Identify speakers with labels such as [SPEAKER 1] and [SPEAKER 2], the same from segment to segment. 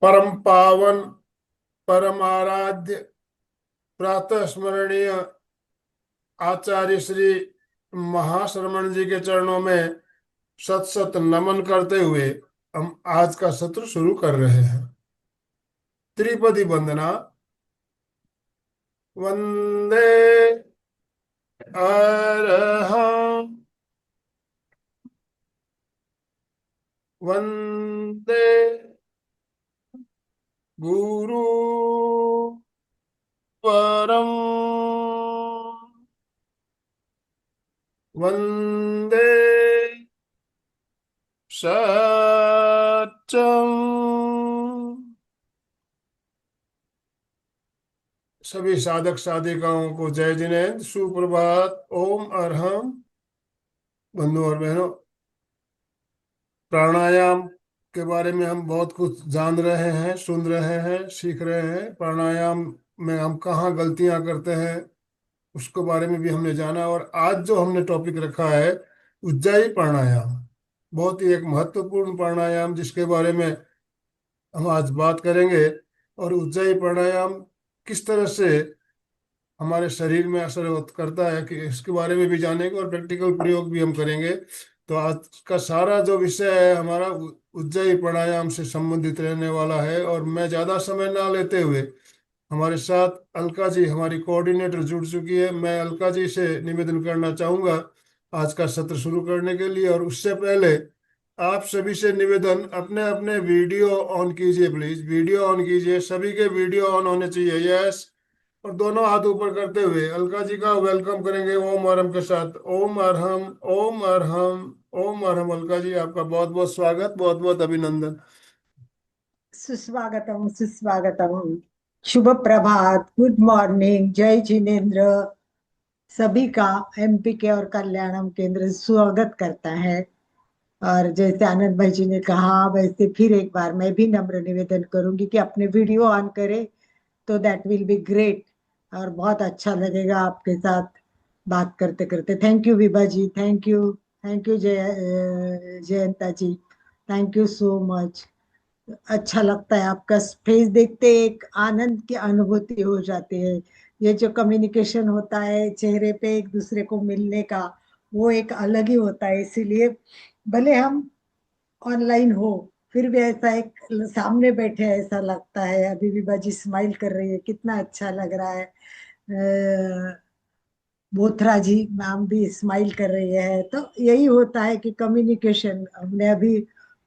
[SPEAKER 1] परम पावन परम आराध्य प्रातः स्मरणीय आचार्य श्री महाश्रमण जी के चरणों में शत शत नमन करते हुए हम आज का सत्र शुरू कर रहे हैं। त्रिपदी वंदना। वंदे अरहं वंदे गुरु परम वंदे सत्यम। सभी साधक साधिकाओं को जय जिनेन्द्र, सुप्रभात, ओम अरहम। बंधु और बहनों, प्राणायाम के बारे में हम बहुत कुछ जान रहे हैं, सुन रहे हैं, सीख रहे हैं। प्राणायाम में हम कहाँ गलतियां करते हैं उसके बारे में भी हमने जाना। और आज जो हमने टॉपिक रखा है, उज्जाई प्राणायाम, बहुत ही एक महत्वपूर्ण प्राणायाम जिसके बारे में हम आज बात करेंगे। और उज्जाई प्राणायाम किस तरह से हमारे शरीर में असर करता है कि इसके बारे में भी जानेंगे और प्रैक्टिकल प्रयोग भी हम करेंगे। तो आज का सारा जो विषय है हमारा उज्जाई प्राणायाम से संबंधित रहने वाला है। और मैं ज्यादा समय ना लेते हुए, हमारे साथ अलका जी हमारी कोऑर्डिनेटर जुड़ चुकी है, मैं अलका जी से निवेदन करना चाहूंगा आज का सत्र शुरू करने के लिए। और उससे पहले आप सभी से निवेदन, अपने अपने वीडियो ऑन कीजिए, प्लीज वीडियो ऑन कीजिए, सभी के वीडियो ऑन होने चाहिए। यस। और दोनों हाथ ऊपर करते हुए अलका जी का वेलकम करेंगे ओम अरहम के साथ। ओम अरहम, ओम अरहम, ओम अरहम। अलका जी, आपका बहुत बहुत स्वागत, बहुत बहुत अभिनंदन।
[SPEAKER 2] सुस्वागतम सुस्वागतम। शुभ प्रभात, गुड मॉर्निंग, जय जिनेन्द्र। सभी का एमपी के और कल्याणम केंद्र स्वागत करता है। और जैसे आनंद भाई जी ने कहा, वैसे फिर एक बार मैं भी नम्र निवेदन करूंगी कि अपने वीडियो ऑन करें, तो दैट विल बी ग्रेट। और बहुत अच्छा लगेगा आपके साथ बात करते करते। Thank you Vibha ji, thank you. Thank you Jayanta ji, thank you so much. अच्छा लगता है आपका फेस देखते, एक आनंद की अनुभूति हो जाती है। ये जो कम्युनिकेशन होता है चेहरे पे एक दूसरे को मिलने का, वो एक अलग ही होता है। इसीलिए भले हम ऑनलाइन हो, फिर भी ऐसा एक सामने बैठे ऐसा लगता है। अभी भी बाजी स्माइल कर रही है, कितना अच्छा लग रहा है। बोथरा जी मैम भी स्माइल कर रही है। तो यही होता है कि कम्युनिकेशन, हमने अभी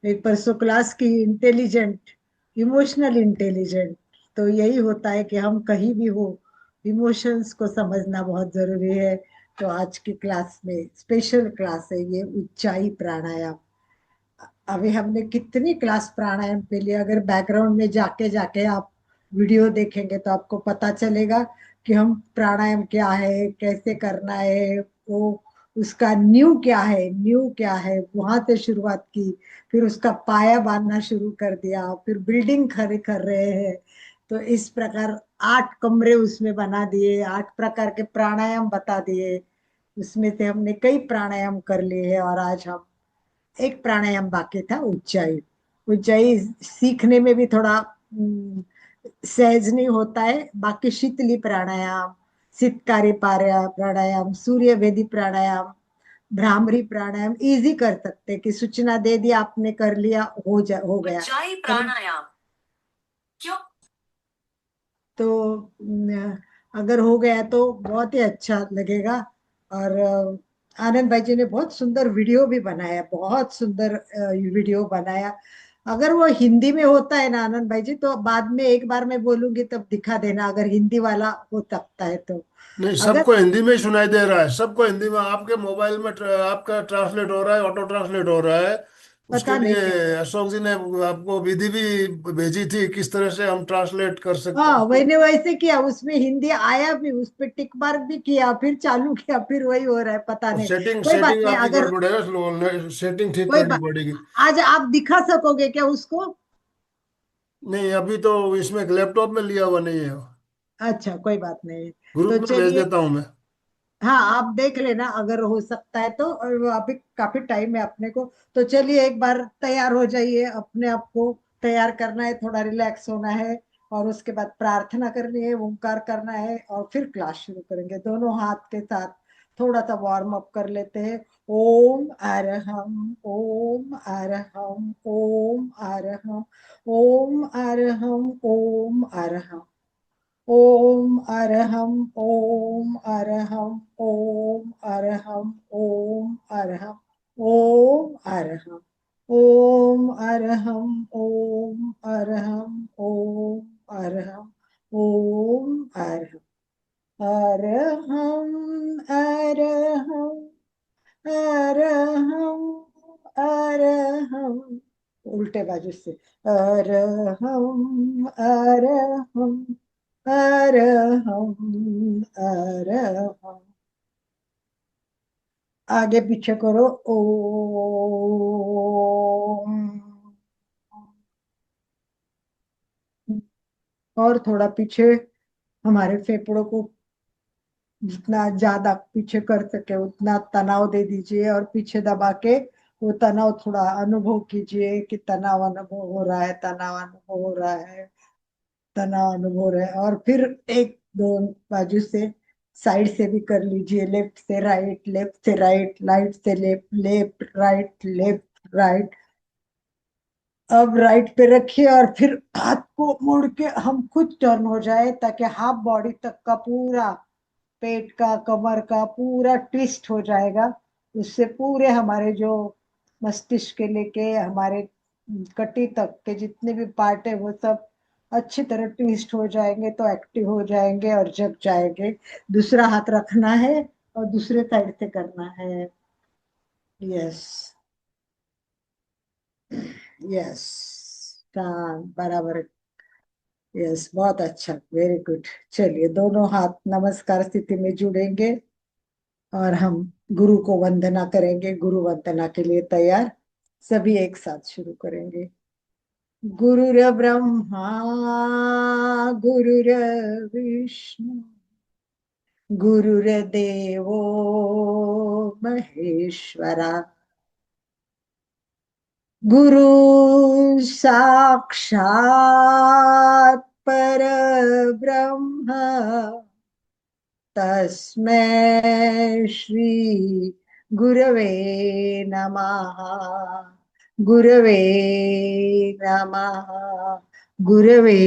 [SPEAKER 2] एक परसों क्लास की, इंटेलिजेंट, इमोशनल इंटेलिजेंट। तो यही होता है कि हम कहीं भी हो, इमोशंस को समझना बहुत जरूरी है। तो आज की क्लास में स्पेशल क्लास है ये, ऊंचाई प्राणायाम। अभी हमने कितनी क्लास प्राणायाम के लिए, अगर बैकग्राउंड में जाके जाके आप वीडियो देखेंगे तो आपको पता चलेगा कि हम प्राणायाम क्या है, कैसे करना है, वो उसका न्यू क्या है, न्यू क्या है, वहां से शुरुआत की। फिर उसका पाया बांधना शुरू कर दिया, फिर बिल्डिंग खड़े कर रहे हैं। तो इस प्रकार 8 कमरे उसमें बना दिए, 8 प्रकार के प्राणायाम बता दिए। उसमें से हमने कई प्राणायाम कर लिए हैं। और आज हम एक प्राणायाम बाकी था, उज्जाई। उज्जाई सीखने में भी थोड़ा सहज नहीं होता है। बाकी शीतली प्राणायाम, शीतकारी प्राणायाम, सूर्य भेदी प्राणायाम, भ्रामरी प्राणायाम इजी कर सकते हैं कि सूचना दे दी, आपने कर लिया, हो गया।
[SPEAKER 3] उज्जाई प्राणायाम क्यों?
[SPEAKER 2] तो अगर हो गया तो बहुत ही अच्छा लगेगा। और आनंद भाई जी ने बहुत सुंदर वीडियो भी बनाया, बहुत सुंदर वीडियो बनाया। अगर वो हिंदी में होता है ना आनंद भाई जी, तो बाद में एक बार मैं बोलूंगी तब दिखा देना, अगर हिंदी वाला हो सकता है तो।
[SPEAKER 1] नहीं,
[SPEAKER 2] अगर
[SPEAKER 1] सबको हिंदी में ही सुनाई दे रहा है, सबको हिंदी में। आपके मोबाइल में आपका ट्रांसलेट हो रहा है, ऑटो ट्रांसलेट हो रहा है। उसके
[SPEAKER 2] पता नहीं
[SPEAKER 1] लिए
[SPEAKER 2] क्या है।
[SPEAKER 1] अशोक जी ने आपको विधि भी भेजी थी, किस तरह से हम ट्रांसलेट कर सकते
[SPEAKER 2] हाँ,
[SPEAKER 1] हैं।
[SPEAKER 2] मैंने वैसे किया, उसमें हिंदी आया भी, उस पर टिक मार्क भी किया, फिर चालू किया, फिर वही हो रहा है, पता नहीं।
[SPEAKER 1] सेटिंग
[SPEAKER 2] कोई बात
[SPEAKER 1] सेटिंग
[SPEAKER 2] नहीं,
[SPEAKER 1] आपकी
[SPEAKER 2] अगर
[SPEAKER 1] गड़बड़ है, सेटिंग ठीक
[SPEAKER 2] कोई
[SPEAKER 1] करनी
[SPEAKER 2] बात,
[SPEAKER 1] पड़ेगी।
[SPEAKER 2] आज आप दिखा सकोगे क्या उसको?
[SPEAKER 1] नहीं, अभी तो इसमें लैपटॉप में लिया हुआ नहीं है।
[SPEAKER 2] अच्छा, कोई बात नहीं।
[SPEAKER 1] ग्रुप
[SPEAKER 2] तो
[SPEAKER 1] में भेज
[SPEAKER 2] चलिए,
[SPEAKER 1] देता हूँ मैं।
[SPEAKER 2] हाँ आप देख लेना अगर हो सकता है तो। और वो अभी काफी टाइम है अपने को। तो चलिए एक बार तैयार हो जाइए, अपने आप को तैयार करना है, थोड़ा रिलैक्स होना है, और उसके बाद प्रार्थना करनी है, ओंकार करना है, और फिर क्लास शुरू करेंगे। दोनों हाथ के साथ थोड़ा सा वार्म अप कर लेते हैं। ओम अरहम, ओम अरहम, ओम अरहम, ओम अरहम, ओम अरहम, ओम अरहम, ओम अरहम, ओम अरहम, ओम अरहम, ओम अरहम, ओम अरहम, ओम अरहम, ओम अरहम, ओम अरहम, अरहम, अरहम, अरहम, अरहम, उल्टे बाजू से, अरहम, अरहम, अरहम, अरहम, आगे पीछे करो। ओम, और थोड़ा पीछे, हमारे फेफड़ों को जितना ज्यादा पीछे कर सके उतना तनाव दे दीजिए, और पीछे दबा के वो तनाव थोड़ा अनुभव कीजिए कि तनाव अनुभव हो रहा है, तनाव अनुभव हो रहा है, तनाव अनुभव हो रहा है। और फिर एक दो बाजू से, साइड से भी कर लीजिए, लेफ्ट से राइट, लेफ्ट से राइट, राइट से left, left right, left right. अब राइट पे रखिए, और फिर हाथ को मोड़ के हम खुद टर्न हो जाए, ताकि हाफ बॉडी तक का पूरा, पेट का, कमर का पूरा ट्विस्ट हो जाएगा। उससे पूरे हमारे जो मस्तिष्क के लेके हमारे कटी तक के जितने भी पार्ट है वो सब अच्छी तरह ट्विस्ट हो जाएंगे, तो एक्टिव हो जाएंगे और जग जाएंगे। दूसरा हाथ रखना है और दूसरे साइड से करना है। यस, यस, शांत, बराबर। यस, बहुत अच्छा, वेरी गुड। चलिए, दोनों हाथ नमस्कार स्थिति में जुड़ेंगे, और हम गुरु को वंदना करेंगे। गुरु वंदना के लिए तैयार, सभी एक साथ शुरू करेंगे। गुरुर ब्रह्मा, गुरुर विष्णु, गुरुर्देवो महेश्वरा, गुरु साक्षात् पर ब्रह्म, तस्मै श्री गुरवे नमः, गुरवे नमः, गुरवे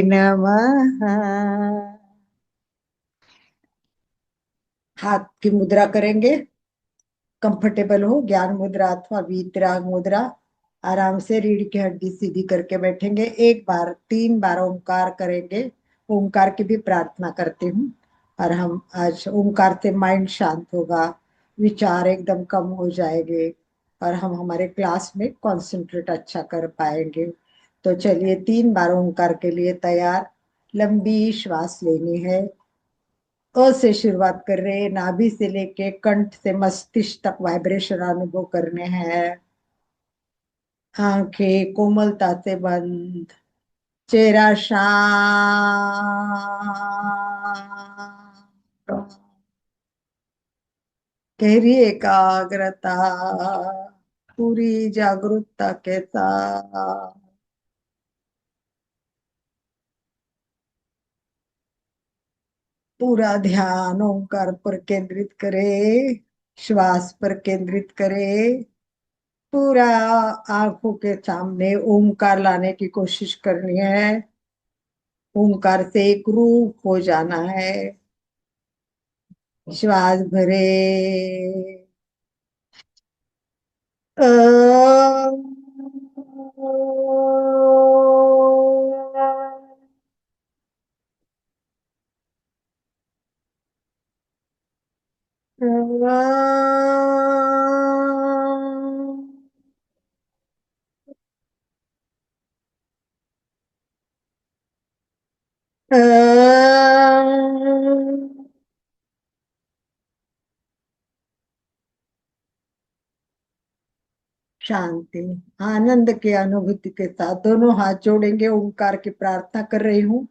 [SPEAKER 2] नमः। हाथ की मुद्रा करेंगे, कंफर्टेबल हो, ज्ञान मुद्रा अथवा वीतराग मुद्रा। आराम से रीढ़ की हड्डी सीधी करके बैठेंगे। एक बार 3 बार ओंकार करेंगे। ओंकार की भी प्रार्थना करती हूँ। और हम आज ओंकार से माइंड शांत होगा, विचार एकदम कम हो जाएंगे, और हम हमारे क्लास में कंसंट्रेट अच्छा कर पाएंगे। तो चलिए, 3 बार ओंकार के लिए तैयार। लंबी श्वास लेनी है। अ से शुरुआत कर रहे हैं, नाभि से लेके कंठ से मस्तिष्क तक वाइब्रेशन अनुभव करने हैं। आंखें कोमलता से बंद, चेहरा शांत, गहरी एकाग्रता, पूरी जागरूकता के साथ पूरा ध्यान ओंकार पर केंद्रित करे, श्वास पर केंद्रित करे। पूरा आंखों के सामने ओंकार लाने की कोशिश करनी है। ओंकार से एक रूप हो जाना है। श्वास भरे, अ, शांति, आनंद के अनुभूति के साथ दोनों हाथ जोड़ेंगे। ओंकार की प्रार्थना कर रही हूँ।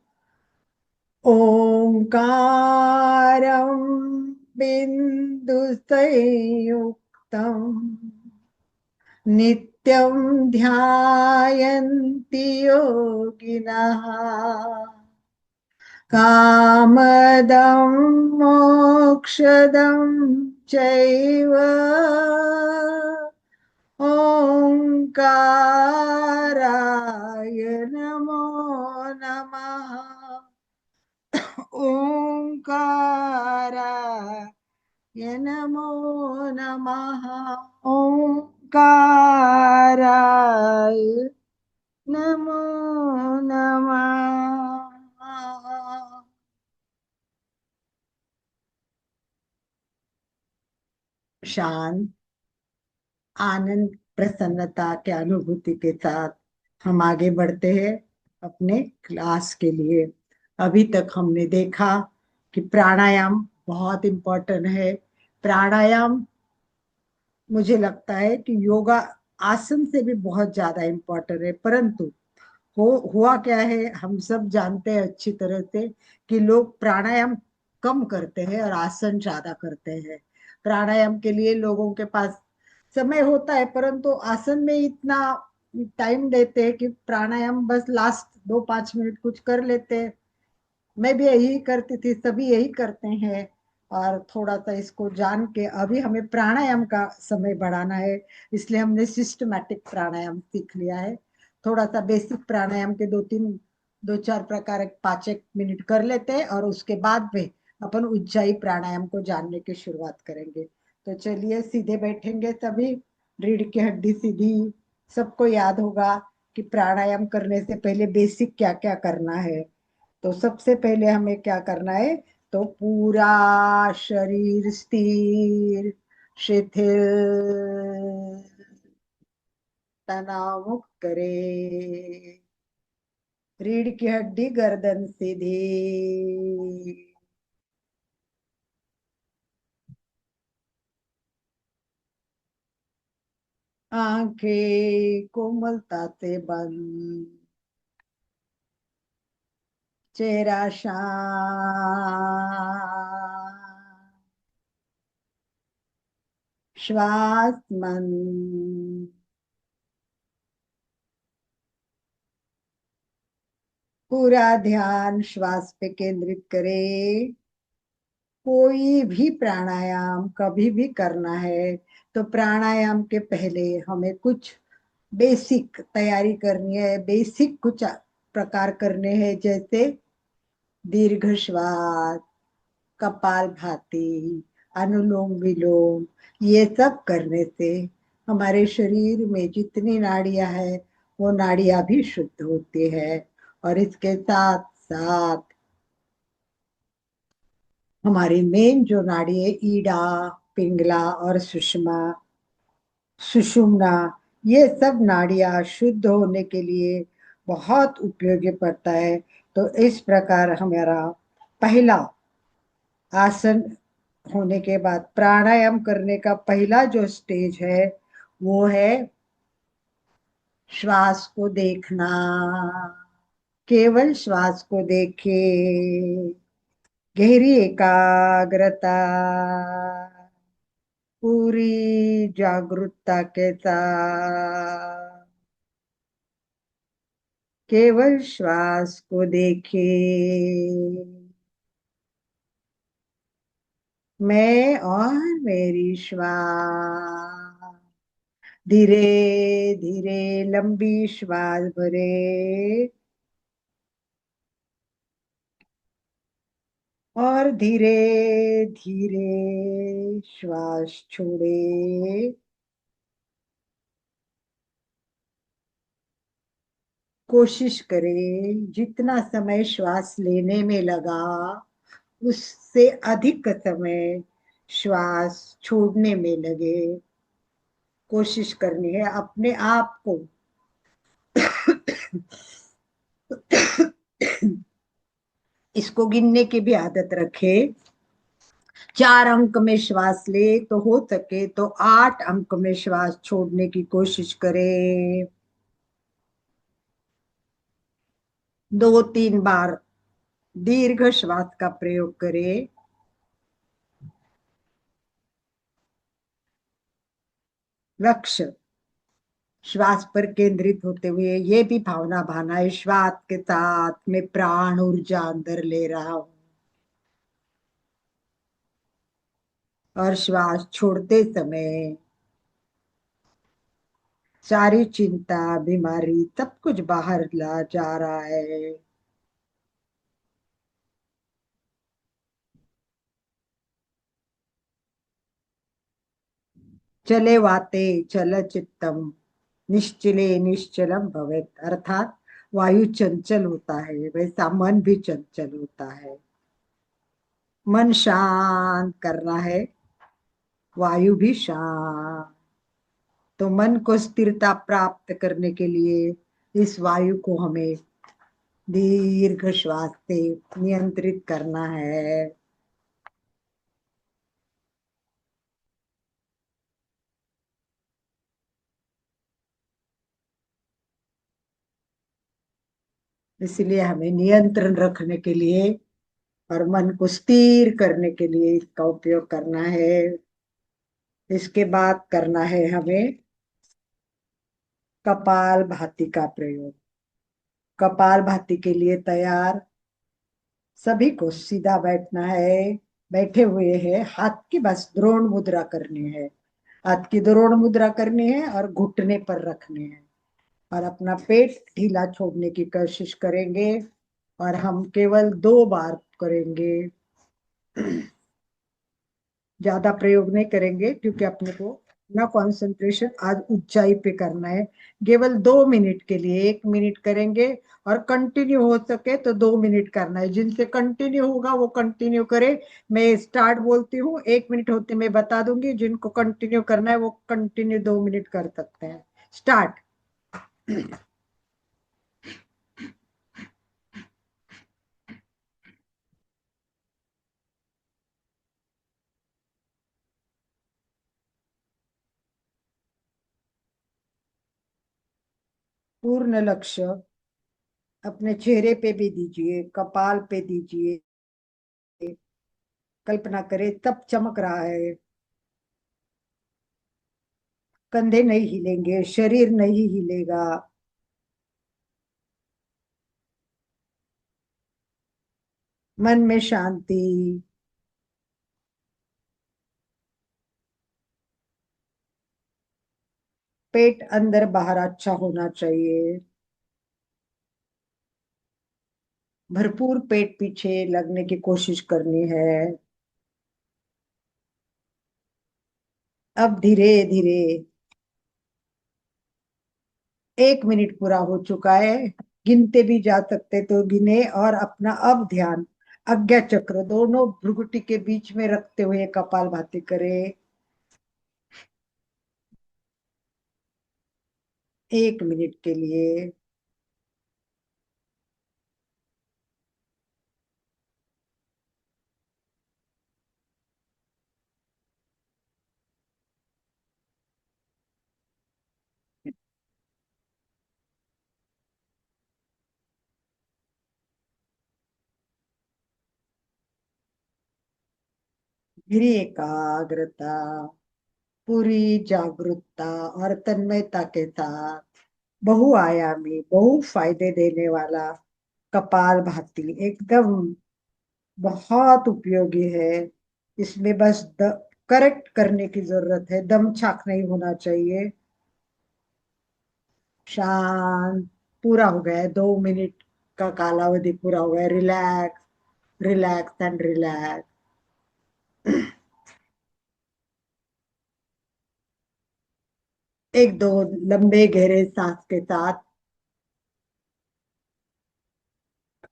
[SPEAKER 2] ओंकारं बिंदु संयुक्तम् नित्यं ध्यायन्ति योगिनः कामदं मोक्षदं चैव ओंकाराय नमो नमः। ओंकाराय नमो नमः। ओंकाराय नमो नमः। शांत, आनंद, प्रसन्नता के अनुभूति के साथ हम आगे बढ़ते हैं अपने क्लास के लिए। अभी तक हमने देखा कि प्राणायाम बहुत इम्पोर्टेंट है। प्राणायाम मुझे लगता है कि योगा आसन से भी बहुत ज्यादा इम्पोर्टेंट है, परंतु हुआ क्या है, हम सब जानते हैं अच्छी तरह से कि लोग प्राणायाम कम करते हैं और आसन ज्यादा करते हैं। प्राणायाम के लिए लोगों के पास समय होता है, परंतु आसन में इतना टाइम देते हैं कि प्राणायाम बस लास्ट 2-5 मिनट कुछ कर लेते हैं। मैं भी यही करती थी, सभी यही करते हैं। और थोड़ा सा इसको जान के अभी हमें प्राणायाम का समय बढ़ाना है, इसलिए हमने सिस्टमैटिक प्राणायाम सीख लिया है। थोड़ा सा बेसिक प्राणायाम के 2-4 प्रकार 5-1 मिनट कर लेते हैं और उसके बाद में अपन उज्जाई प्राणायाम को जानने की शुरुआत करेंगे। तो चलिए सीधे बैठेंगे सभी, रीढ़ की हड्डी सीधी। सबको याद होगा कि प्राणायाम करने से पहले बेसिक क्या क्या करना है। तो सबसे पहले हमें क्या करना है, तो पूरा शरीर स्थिर, शिथिल, तनाव मुक्त करे। रीढ़ की हड्डी गर्दन सीधी, आंखें कोमलता से बंद, चेहरा शांत, श्वास मन, पूरा ध्यान श्वास पे केंद्रित करें। कोई भी प्राणायाम कभी भी करना है तो प्राणायाम के पहले हमें कुछ बेसिक तैयारी करनी है, बेसिक कुछ प्रकार करने हैं, जैसे दीर्घ श्वास, कपालभाति, अनुलोम विलोम। ये सब करने से हमारे शरीर में जितनी नाड़ियां हैं वो नाड़ियां भी शुद्ध होती है। और इसके साथ साथ हमारी मेन जो नाड़ी है, ईड़ा, पिंगला और सुषुम्ना, ये सब नाड़ियां शुद्ध होने के लिए बहुत उपयोगी पड़ता है। तो इस प्रकार हमारा पहला आसन होने के बाद प्राणायाम करने का पहला जो स्टेज है वो है श्वास को देखना। केवल श्वास को देखे, गहरी एकाग्रता, पूरी जागरूकता के साथ केवल श्वास को देखे। मैं और मेरी श्वास, धीरे धीरे लंबी श्वास भरे और धीरे धीरे श्वास छोड़े। कोशिश करें जितना समय श्वास लेने में लगा उससे अधिक समय श्वास छोड़ने में लगे। कोशिश करनी है अपने आप को इसको गिनने की भी आदत रखे। 4 अंक में श्वास ले तो हो सके तो 8 अंक में श्वास छोड़ने की कोशिश करें। 2-3 बार दीर्घ श्वास का प्रयोग करें। लक्ष्य श्वास पर केंद्रित होते हुए ये भी भावना भाना है, श्वास के साथ मैं प्राण ऊर्जा अंदर ले रहा हूँ, और श्वास छोड़ते समय सारी चिंता बीमारी सब कुछ बाहर ला जा रहा है। चले वाते चल चित्तम निश्चले निश्चलम भवेत, अर्थात वायु चंचल होता है वैसा मन भी चंचल होता है। मन शांत करना है, वायु भी शांत। तो मन को स्थिरता प्राप्त करने के लिए इस वायु को हमें दीर्घ श्वास से नियंत्रित करना है। इसलिए हमें नियंत्रण रखने के लिए और मन को स्थिर करने के लिए इसका उपयोग करना है। इसके बाद करना है हमें कपाल भाती का प्रयोग। कपाल भाती के लिए तैयार सभी को सीधा बैठना है। बैठे हुए हैं, हाथ की बस द्रोण मुद्रा करनी है। हाथ की द्रोण मुद्रा करनी है और घुटने पर रखने हैं, और अपना पेट ढीला छोड़ने की कोशिश करेंगे। और हम केवल 2 बार करेंगे, ज्यादा प्रयोग नहीं करेंगे, क्योंकि अपने को ना कंसंट्रेशन आज ऊंचाई पे करना है। केवल 2 मिनट के लिए, 1 मिनट करेंगे, और कंटिन्यू हो सके तो 2 मिनट करना है। जिनसे कंटिन्यू होगा वो कंटिन्यू करे। मैं स्टार्ट बोलती हूँ, 1 मिनट होते मैं बता दूंगी। जिनको कंटिन्यू करना है वो कंटिन्यू 2 मिनट कर सकते हैं। स्टार्ट। पूर्ण लक्ष्य अपने चेहरे पे भी दीजिए, कपाल पे दीजिए। कल्पना करें सब चमक रहा है, कंधे नहीं हिलेंगे, शरीर नहीं हिलेगा। मन में शांति। पेट अंदर बाहर अच्छा होना चाहिए। भरपूर पेट पीछे लगने की कोशिश करनी है। अब धीरे धीरे 1 मिनट पूरा हो चुका है। गिनते भी जा सकते तो गिने, और अपना अब ध्यान आज्ञा चक्र दोनों भ्रुकुटी के बीच में रखते हुए कपालभाति करें 1 मिनट के लिए। धीरे एकाग्रता, पूरी जागरूकता और तन्मयता के साथ बहुआयामी, बहु फायदे देने वाला कपाल भाती एकदम बहुत उपयोगी है। इसमें बस करेक्ट करने की जरूरत है, दम छाक नहीं होना चाहिए। शांत। पूरा हो गया है, 2 मिनट का कालावधि पूरा हो गया है। Relax, relax and relax. एक दो लंबे गहरे सांस के साथ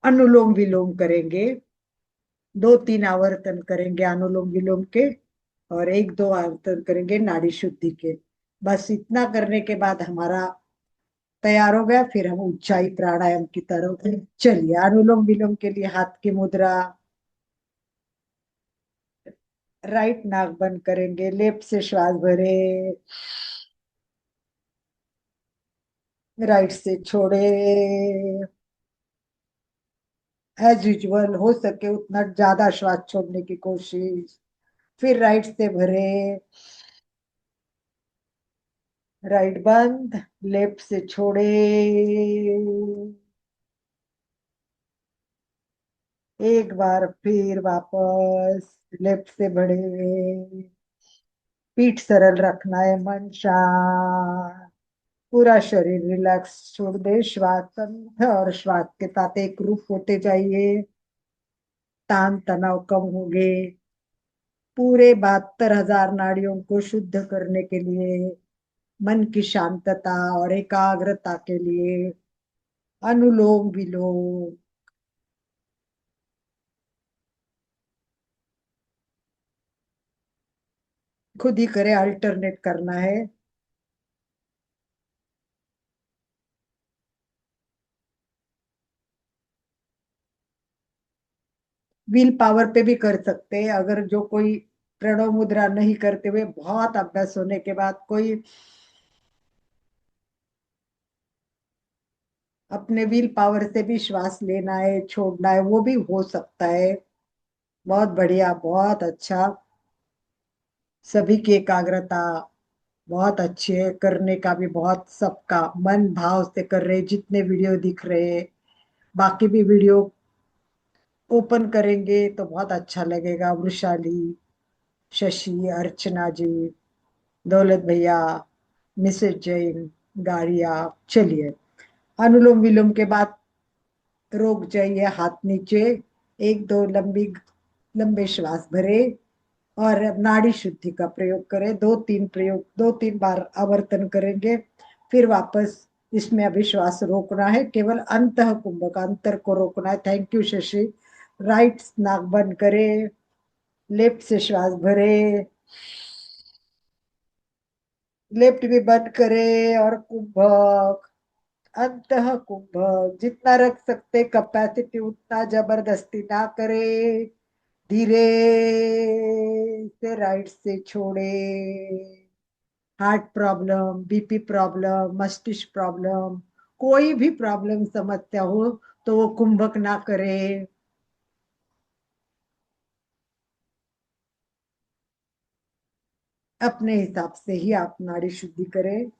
[SPEAKER 2] अनुलोम विलोम करेंगे। 2-3 आवर्तन करेंगे अनुलोम विलोम के, और 1-2 आवर्तन करेंगे नाड़ी शुद्धि के। बस इतना करने के बाद हमारा तैयार हो गया। फिर हम ऊंचाई प्राणायाम की तरफ चलिए। अनुलोम विलोम के लिए हाथ की मुद्रा, राइट नाक बंद करेंगे, लेफ्ट से श्वास भरे, राइट से छोड़े। एज यूजुअल हो सके उतना ज्यादा श्वास छोड़ने की कोशिश। फिर राइट से भरे, राइट बंद, लेफ्ट से छोड़े, एक बार फिर वापस लेफ्ट से बढ़े, पीठ सरल रखना है, मन शांत, पूरा शरीर रिलैक्स छोड़ दे, श्वास कंठ और श्वास के साथ एक रूप होते जाइए, तान तनाव कम हो गए, पूरे 72,000 नाड़ियों को शुद्ध करने के लिए, मन की शांतता और एकाग्रता के लिए अनुलोम विलोम। खुद ही करे, अल्टरनेट करना है। व्हील पावर पे भी कर सकते हैं, अगर जो कोई प्रणव मुद्रा नहीं करते हुए बहुत अभ्यास होने के बाद कोई अपने व्हील पावर से भी श्वास लेना है छोड़ना है, वो भी हो सकता है। बहुत बढ़िया, बहुत अच्छा। सभी की एकाग्रता बहुत अच्छी है, करने का भी बहुत, सबका मन भाव से कर रहे, जितने वीडियो दिख रहे हैं, बाकी भी वीडियो ओपन करेंगे तो बहुत अच्छा लगेगा। वृषाली, शशि, अर्चना जी, दौलत भैया, मिसेज जैन, गाड़िया। चलिए, अनुलोम विलोम के बाद रोक जाइए, हाथ नीचे, एक दो लंबे श्वास भरे और नाड़ी शुद्धि का प्रयोग करें। दो तीन बार आवर्तन करेंगे, फिर वापस। इसमें अभी श्वास रोकना है, केवल अंतः कुंभ का अंतर को रोकना है। Thank you Shashi. राइट नाक बंद करे, लेफ्ट से श्वास भरे, लेफ्ट भी बंद करे और कुंभक, अंतः कुंभक जितना रख सकते कैपेसिटी उतना, जबरदस्ती ना करे, धीरे से राइट से छोड़े। हार्ट प्रॉब्लम, बीपी प्रॉब्लम, मस्तिष्क प्रॉब्लम, कोई भी प्रॉब्लम समस्या हो तो वो कुंभक ना करे। अपने हिसाब से ही आप नाड़ी शुद्धि करें।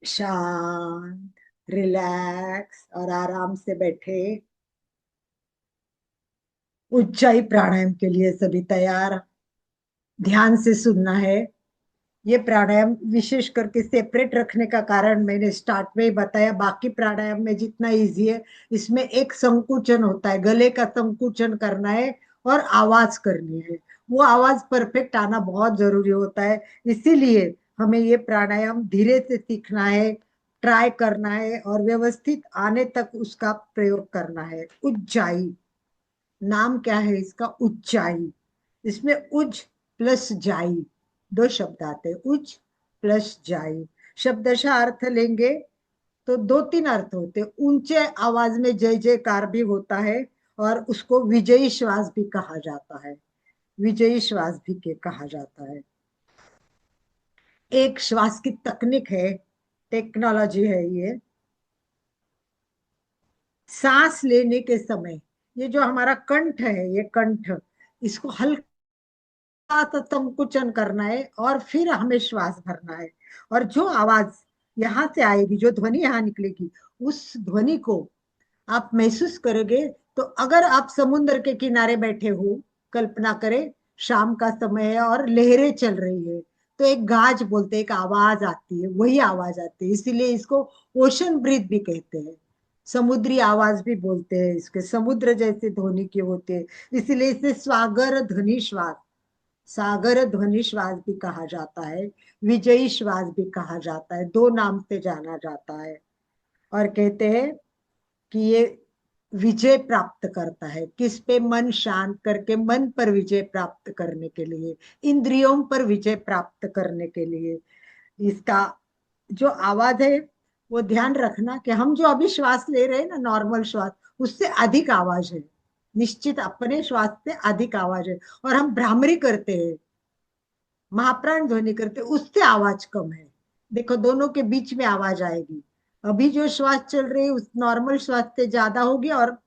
[SPEAKER 2] शांत, रिलैक्स और आराम से बैठे। उज्जाई प्राणायाम के लिए सभी तैयार। ध्यान से सुनना है। ये प्राणायाम विशेष करके सेपरेट रखने का कारण मैंने स्टार्ट में ही बताया, बाकी प्राणायाम में जितना इजी है, इसमें एक संकुचन होता है, गले का संकुचन करना है और आवाज करनी है। वो आवाज परफेक्ट आना बहुत जरूरी होता है, इसीलिए हमें ये प्राणायाम धीरे से सीखना है, ट्राई करना है और व्यवस्थित आने तक उसका प्रयोग करना है। उज्जाई नाम क्या है इसका? उच्चाई। इसमें उज प्लस जाई दो शब्द आते हैं, उज प्लस जाई। शब्दशः अर्थ लेंगे तो दो तीन अर्थ होते हैं। ऊंचे आवाज में जय जयकार भी होता है और उसको विजयी श्वास भी कहा जाता है, विजयी श्वास भी के कहा जाता है। एक श्वास की तकनीक है, टेक्नोलॉजी है ये। सांस लेने के समय ये जो हमारा कंठ है, ये कंठ, इसको हल्का सा संकुचन करना है और फिर हमें श्वास भरना है। और जो आवाज यहाँ से आएगी, जो ध्वनि यहाँ निकलेगी, उस ध्वनि को आप महसूस करोगे। तो अगर आप समुद्र के किनारे बैठे हो, कल्पना करें शाम का समय है और लहरें चल रही है, तो एक गाज बोलते हैं, एक आवाज आती है, वही आवाज आती है, इसीलिए इसको ओशन ब्रीथ भी कहते हैं। समुद्री आवाज भी बोलते हैं इसके, समुद्र जैसे ध्वनि के होते हैं, इसीलिए इसे स्वागर ध्वनि श्वास, सागर ध्वनि श्वास भी कहा जाता है, विजयी श्वास भी कहा जाता है, दो नाम से जाना जाता है। और कहते हैं कि ये विजय प्राप्त करता है किस पे? मन शांत करके, मन पर विजय प्राप्त करने के लिए, इंद्रियों पर विजय प्राप्त करने के लिए। इसका जो आवाज है, वो ध्यान रखना कि हम जो अभी श्वास ले रहे हैं ना, नॉर्मल श्वास, उससे अधिक आवाज है। निश्चित अपने श्वास से अधिक आवाज है। और हम भ्रामरी करते हैं, महाप्राण ध्वनि करते हैं, उससे आवाज कम है। देखो दोनों के बीच में आवाज आएगी। अभी जो श्वास चल रही है उस नॉर्मल श्वास से ज्यादा होगी, और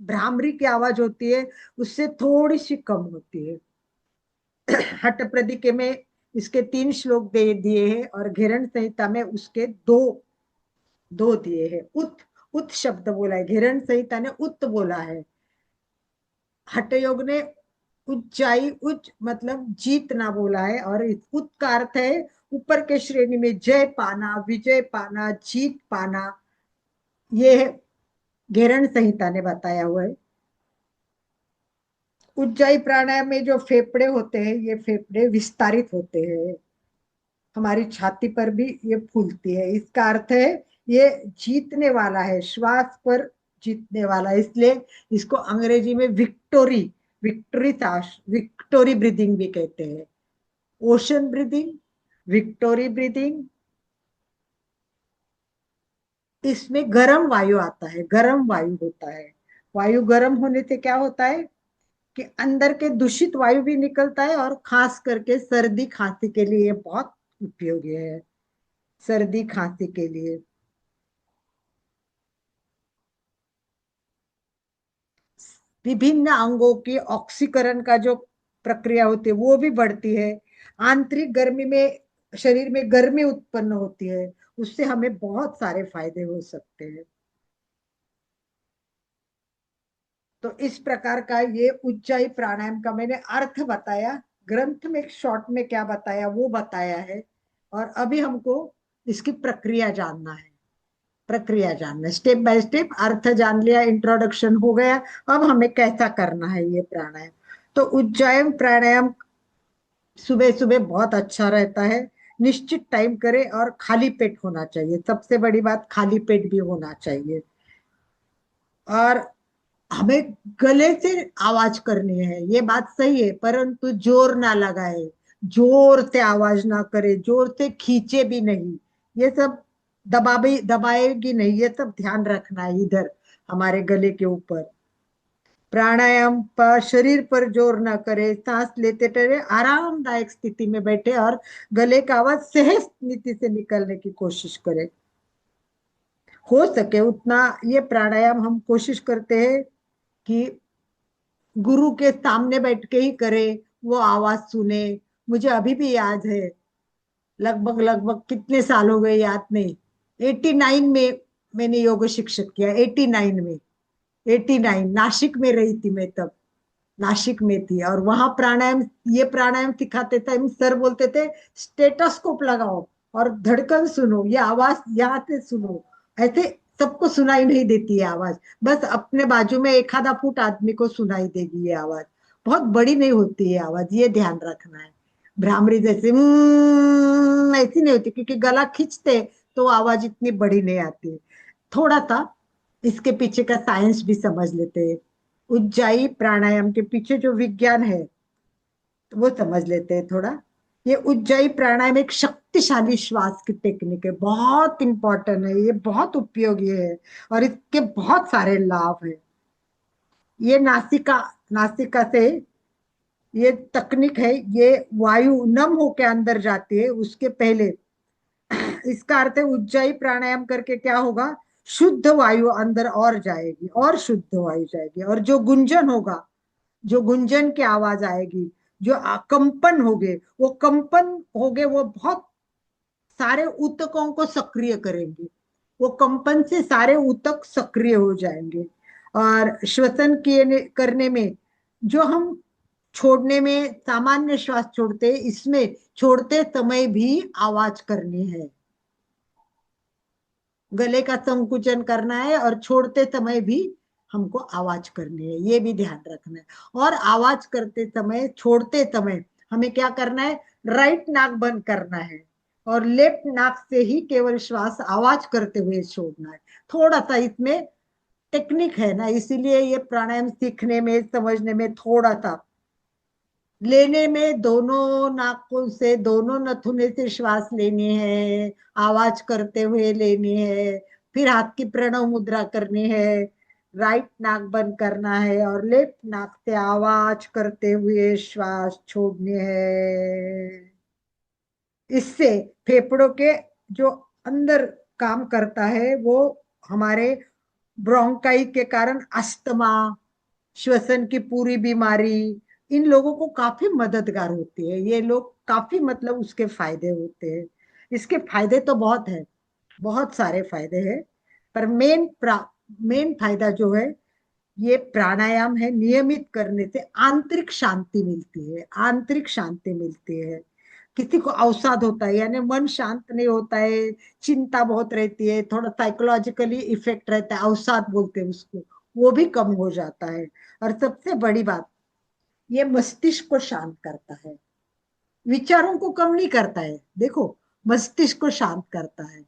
[SPEAKER 2] भ्रामरी की आवाज होती है उससे थोड़ी सी कम होती है। हठ प्रदिके में इसके 3 श्लोक दे दिए हैं, और घेरण संहिता में उसके दो दो दिए हैं। उत उत शब्द बोला है, घेरण संहिता ने उत बोला है। हठ योग ने ऊंचाई, उच्च मतलब जीतना बोला है, और इस उत का अर्थ है ऊपर के श्रेणी में जय पाना, विजय पाना, जीत पाना। ये घेरण संहिता ने बताया हुआ है। उज्जाई प्राणायाम में जो फेफड़े होते हैं, ये फेफड़े विस्तारित होते हैं, हमारी छाती पर भी ये फूलती है। इसका अर्थ है ये जीतने वाला है, श्वास पर जीतने वाला है। इसलिए इसको अंग्रेजी में विक्टोरी, विक्टोरी सांस, विक्टोरी ब्रीदिंग भी कहते हैं। Ocean breathing, victory breathing. इसमें गर्म वायु आता है, गर्म वायु होता है। वायु गर्म होने से क्या होता है कि अंदर के दूषित वायु भी निकलता है, और खास करके सर्दी खांसी के लिए ये बहुत उपयोगी है, सर्दी खांसी के लिए। विभिन्न अंगों की ऑक्सीकरण का जो प्रक्रिया होती है वो भी बढ़ती है। आंतरिक गर्मी में, शरीर में गर्मी उत्पन्न होती है, उससे हमें बहुत सारे फायदे हो सकते हैं। तो इस प्रकार का ये उज्जाई प्राणायाम का मैंने अर्थ बताया, ग्रंथ में शॉर्ट में क्या बताया वो बताया है। और अभी हमको इसकी प्रक्रिया जानना है, प्रक्रिया जानना है, स्टेप बाय स्टेप। अर्थ जान लिया, इंट्रोडक्शन हो गया, अब हमें कैसा करना है ये प्राणायाम। तो उज्जायन प्राणायाम सुबह सुबह बहुत अच्छा रहता है। निश्चित टाइम करें, और खाली पेट होना चाहिए, सबसे बड़ी बात खाली पेट भी होना चाहिए। और हमें गले से आवाज करनी है, ये बात सही है, परंतु जोर ना लगाए, जोर से आवाज ना करे, जोर से खींचे भी नहीं, ये सब दबाएगी नहीं, ये सब ध्यान रखना है इधर हमारे गले के ऊपर। प्राणायाम पर शरीर पर जोर ना करे, सांस लेते टरे आरामदायक स्थिति में बैठे, और गले का आवाज सहज नीति से निकलने की कोशिश करें। हो सके उतना ये प्राणायाम हम कोशिश करते हैं कि गुरु के सामने बैठ के ही करे, वो आवाज सुने। मुझे अभी भी याद है, लगभग लगभग कितने साल हो गए याद नहीं, 89 में मैंने योग शिक्षक किया, 89 में, 89 नासिक में रही थी मैं तब, नासिक में थी। और वहां प्राणायाम, ये प्राणायाम सिखाते थे, सर बोलते थे स्टेटोस्कोप लगाओ और धड़कन सुनो, ये आवाज यहाँ से सुनो। ऐसे सबको सुनाई नहीं देती है आवाज, बस अपने बाजू में एक आधा फुट आदमी को सुनाई देगी ये आवाज, बहुत बड़ी नहीं होती है आवाज, ये ध्यान रखना है। भ्रामरी जैसे ऐसी नहीं होती, क्योंकि गला खींचते तो आवाज इतनी बड़ी नहीं आती। थोड़ा सा इसके पीछे का साइंस भी समझ लेते हैं, उज्जाई प्राणायाम के पीछे जो विज्ञान है तो वो समझ लेते हैं थोड़ा। ये उज्जाई प्राणायाम एक शक्तिशाली श्वास की टेक्निक है, बहुत इंपॉर्टेंट है, ये बहुत उपयोगी है, और इसके बहुत सारे लाभ है। ये नासिका, नासिका से ये तकनीक है, ये वायु नम होके अंदर जाती है उसके पहले। इसका अर्थ है उज्जाई प्राणायाम करके क्या होगा, शुद्ध वायु अंदर और जाएगी, और शुद्ध वायु जाएगी, और जो गुंजन होगा, जो गुंजन की आवाज आएगी, जो कंपन होगे, वो कंपन होगे, वो बहुत सारे ऊतकों को सक्रिय करेंगे, वो कंपन से सारे ऊतक सक्रिय हो जाएंगे। और श्वसन किए करने में, जो हम छोड़ने में सामान्य श्वास छोड़ते, इसमें छोड़ते समय भी आवाज करनी है, गले का संकुचन करना है, और छोड़ते समय भी हमको आवाज करनी है, ये भी ध्यान रखना है। और आवाज करते समय, छोड़ते समय हमें क्या करना है, राइट नाक बंद करना है, और लेफ्ट नाक से ही केवल श्वास आवाज करते हुए छोड़ना है। थोड़ा सा इसमें टेक्निक है ना, इसीलिए ये प्राणायाम सीखने में, समझने में थोड़ा सा, लेने में दोनों नाकों से, दोनों नथुने से श्वास लेनी है, आवाज करते हुए लेनी है, फिर हाथ की प्रणव मुद्रा करनी है, राइट नाक बंद करना है और लेफ्ट नाक से आवाज करते हुए श्वास छोड़ने है। इससे फेफड़ों के जो अंदर काम करता है वो हमारे ब्रोंकाई के कारण अस्थमा, श्वसन की पूरी बीमारी, इन लोगों को काफी मददगार होती है। ये लोग काफी मतलब उसके फायदे होते हैं। इसके फायदे तो बहुत है, बहुत सारे फायदे हैं, पर मेन फायदा जो है ये प्राणायाम है। नियमित करने से आंतरिक शांति मिलती है, आंतरिक शांति मिलती है। किसी को अवसाद होता है यानी मन शांत नहीं होता है, चिंता बहुत रहती है, थोड़ा साइकोलॉजिकली इफेक्ट रहता है, अवसाद बोलते हैं उसको, वो भी कम हो जाता है। और सबसे बड़ी बात, ये मस्तिष्क को शांत करता है, विचारों को कम नहीं करता है। देखो, मस्तिष्क को शांत करता है,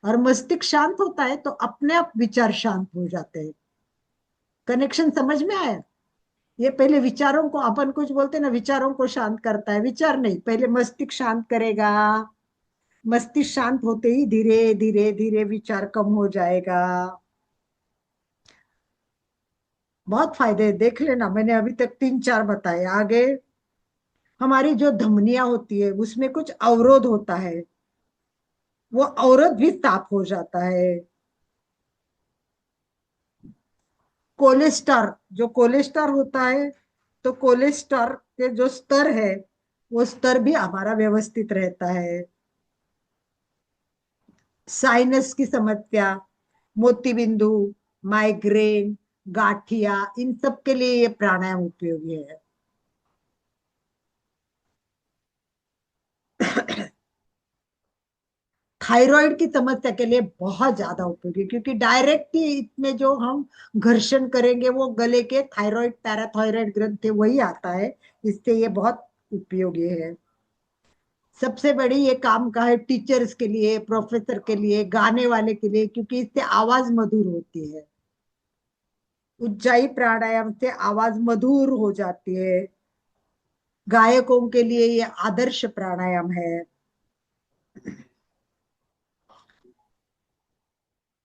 [SPEAKER 2] और मस्तिष्क शांत होता है तो अपने आप विचार शांत हो जाते हैं। कनेक्शन समझ में आया? ये पहले विचारों को, अपन कुछ बोलते हैं ना, विचारों को शांत करता है, विचार नहीं, पहले मस्तिष्क शांत करेगा। मस्तिष्क शांत होते ही धीरे धीरे धीरे विचार कम हो जाएगा। बहुत फायदे हैं, देख लेना, मैंने अभी तक 3 4 बताए। आगे हमारी जो धमनियां होती है उसमें कुछ अवरोध होता है, वो अवरोध भी साफ हो जाता है। कोलेस्टर, जो कोलेस्टर होता है, तो कोलेस्टर के जो स्तर है वो स्तर भी हमारा व्यवस्थित रहता है। साइनस की समस्या, मोतीबिंदु, माइग्रेन, गाठिया, इन सब के लिए ये प्राणायाम उपयोगी है। थायराइड की समस्या के लिए बहुत ज्यादा उपयोगी है, क्योंकि डायरेक्ट ही इसमें जो हम घर्षण करेंगे वो गले के थायराइड, पैराथायराइड ग्रंथि वही आता है। इससे ये बहुत उपयोगी है। सबसे बड़ी ये काम का है टीचर्स के लिए, प्रोफेसर के लिए, गाने वाले के लिए, क्योंकि इससे आवाज मधुर होती है। उज्जाई प्राणायाम से आवाज मधुर हो जाती है। गायकों के लिए ये आदर्श प्राणायाम है।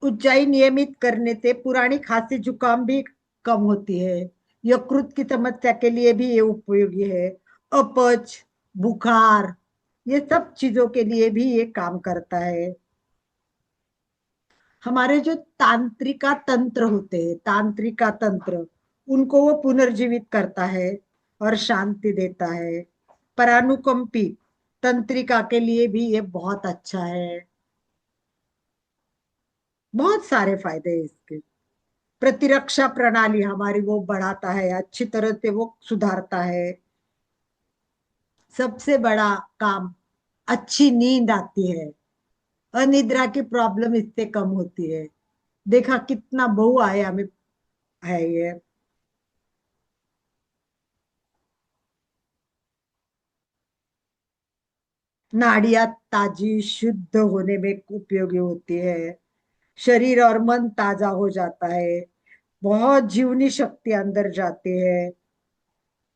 [SPEAKER 2] उज्जाई नियमित करने से पुरानी खांसी जुकाम भी कम होती है। यकृत की समस्या के लिए भी ये उपयोगी है। अपच, बुखार, ये सब चीजों के लिए भी ये काम करता है। हमारे जो तांत्रिका तंत्र होते हैं, तांत्रिका तंत्र, उनको वो पुनर्जीवित करता है और शांति देता है। परानुकंपी तंत्रिका के लिए भी ये बहुत अच्छा है। बहुत सारे फायदे हैं इसके। प्रतिरक्षा प्रणाली हमारी वो बढ़ाता है, अच्छी तरह से वो सुधारता है। सबसे बड़ा काम, अच्छी नींद आती है, अनिद्रा की प्रॉब्लम इससे कम होती है। देखा कितना बहुआयामी है ये। नाड़ियां ताजी शुद्ध होने में उपयोगी होती है। शरीर और मन ताजा हो जाता है। बहुत जीवनी शक्ति अंदर जाती है।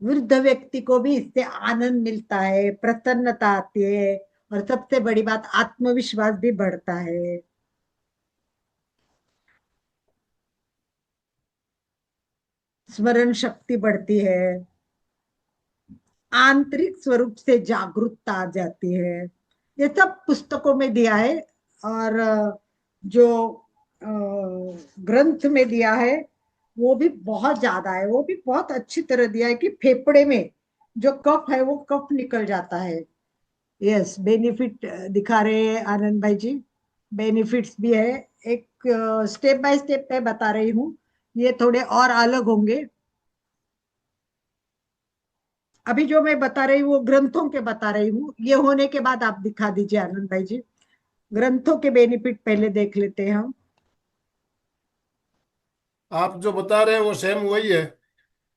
[SPEAKER 2] वृद्ध व्यक्ति को भी इससे आनंद मिलता है, प्रसन्नता आती है, और सबसे बड़ी बात, आत्मविश्वास भी बढ़ता है। स्मरण शक्ति बढ़ती है। आंतरिक स्वरूप से जागरूकता आ जाती है। ये सब पुस्तकों में दिया है, और जो ग्रंथ में दिया है वो भी बहुत ज्यादा है, वो भी बहुत अच्छी तरह दिया है कि फेफड़े में जो कफ है वो कफ निकल जाता है। यस, बेनिफिट दिखा रहे हैं आनंद भाई जी। बेनिफिट्स भी है। एक स्टेप बाय स्टेप पे बता रही हूँ, ये थोड़े और अलग होंगे। अभी जो मैं बता रही हूँ वो ग्रंथों के बता रही हूँ, ये होने के बाद आप दिखा दीजिए आनंद भाई जी। ग्रंथों के बेनिफिट पहले देख लेते हैं हम।
[SPEAKER 1] आप जो बता रहे हैं वो सेम वही है।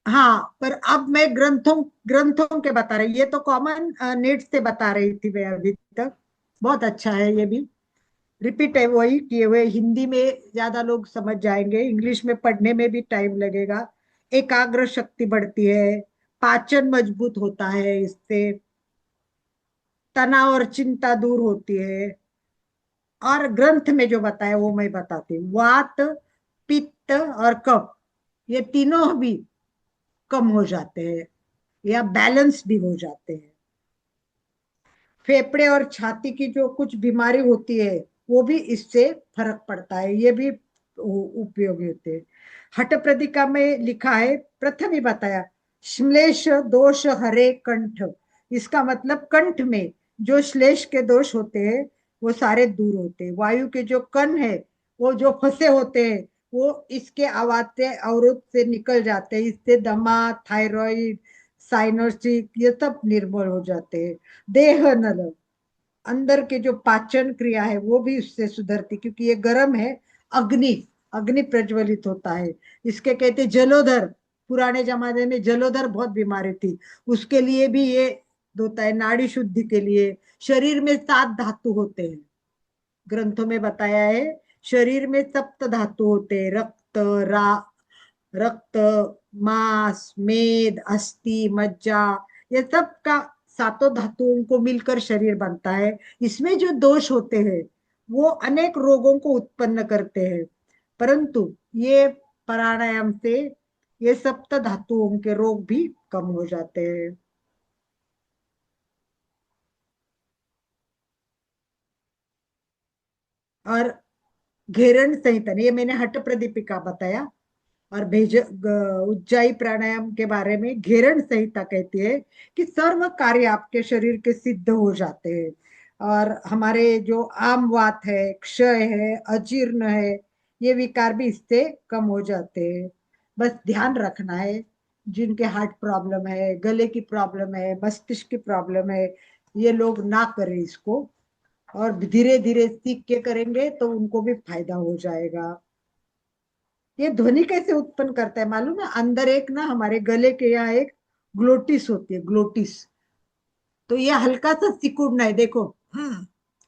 [SPEAKER 2] हाँ, पर अब मैं ग्रंथों ग्रंथों के बता रही, ये तो कॉमन नीड से बता रही थी मैं अभी तक। बहुत अच्छा है ये भी। रिपीट है वही किए हुए, हिंदी में ज्यादा लोग समझ जाएंगे, इंग्लिश में पढ़ने में भी टाइम लगेगा। एकाग्र शक्ति बढ़ती है। पाचन मजबूत होता है इससे। तनाव और चिंता दूर होती है। और ग्रंथ में जो बताया वो मैं बताती हूँ। वात, पित्त और कफ, ये तीनों भी कम हो जाते हैं या बैलेंस भी हो जाते हैं। फेफड़े और छाती की जो कुछ बीमारी होती है वो भी इससे फर्क पड़ता है, ये भी उपयोगी होते हैं। हठ प्रदिका में लिखा है, प्रथम ही बताया, श्लेष दोष हरे कंठ। इसका मतलब कंठ में जो श्लेष के दोष होते हैं वो सारे दूर होते हैं। वायु के जो कण है वो जो फंसे होते हैं वो इसके आवाज से अवरोध से निकल जाते हैं। इससे दमा, थायराइड, साइनोसिस ये सब निर्मूल हो जाते हैं। देह नल, अंदर के जो पाचन क्रिया है वो भी उससे सुधरती, क्योंकि ये गर्म है। अग्नि, अग्नि प्रज्वलित होता है। इसके कहते जलोधर, पुराने जमाने में जलोधर बहुत बीमारी थी, उसके लिए भी ये होता है। नाड़ी शुद्धि के लिए। शरीर में 7 धातु होते हैं, ग्रंथों में बताया है। शरीर में सप्त धातु होते हैं, रक्त, रा रक्त, मांस, मेद, अस्थि, मज्जा, ये सब का सातों धातुओं को मिलकर शरीर बनता है। इसमें जो दोष होते हैं वो अनेक रोगों को उत्पन्न करते हैं, परंतु ये प्राणायाम से ये सप्त धातुओं के रोग भी कम हो जाते हैं। और घेरण संहिता, ये मैंने हठ प्रदीपिका बताया। और उज्जाई प्राणायाम के बारे में घेरण संहिता कहती है कि सर्व कार्य आपके शरीर के सिद्ध हो जाते हैं। और हमारे जो आम वात है, क्षय है, अजीर्ण है, ये विकार भी इससे कम हो जाते हैं। बस ध्यान रखना है, जिनके हार्ट प्रॉब्लम है, गले की प्रॉब्लम है, मस्तिष्क की प्रॉब्लम है, ये लोग ना करें इसको, और धीरे धीरे सीख के करेंगे तो उनको भी फायदा हो जाएगा। ये ध्वनि कैसे उत्पन्न करता है मालूम है? अंदर एक ना हमारे गले के यहाँ एक ग्लोटिस होती है, ग्लोटिस। तो ये हल्का सा सिकुड़ना है, देखो।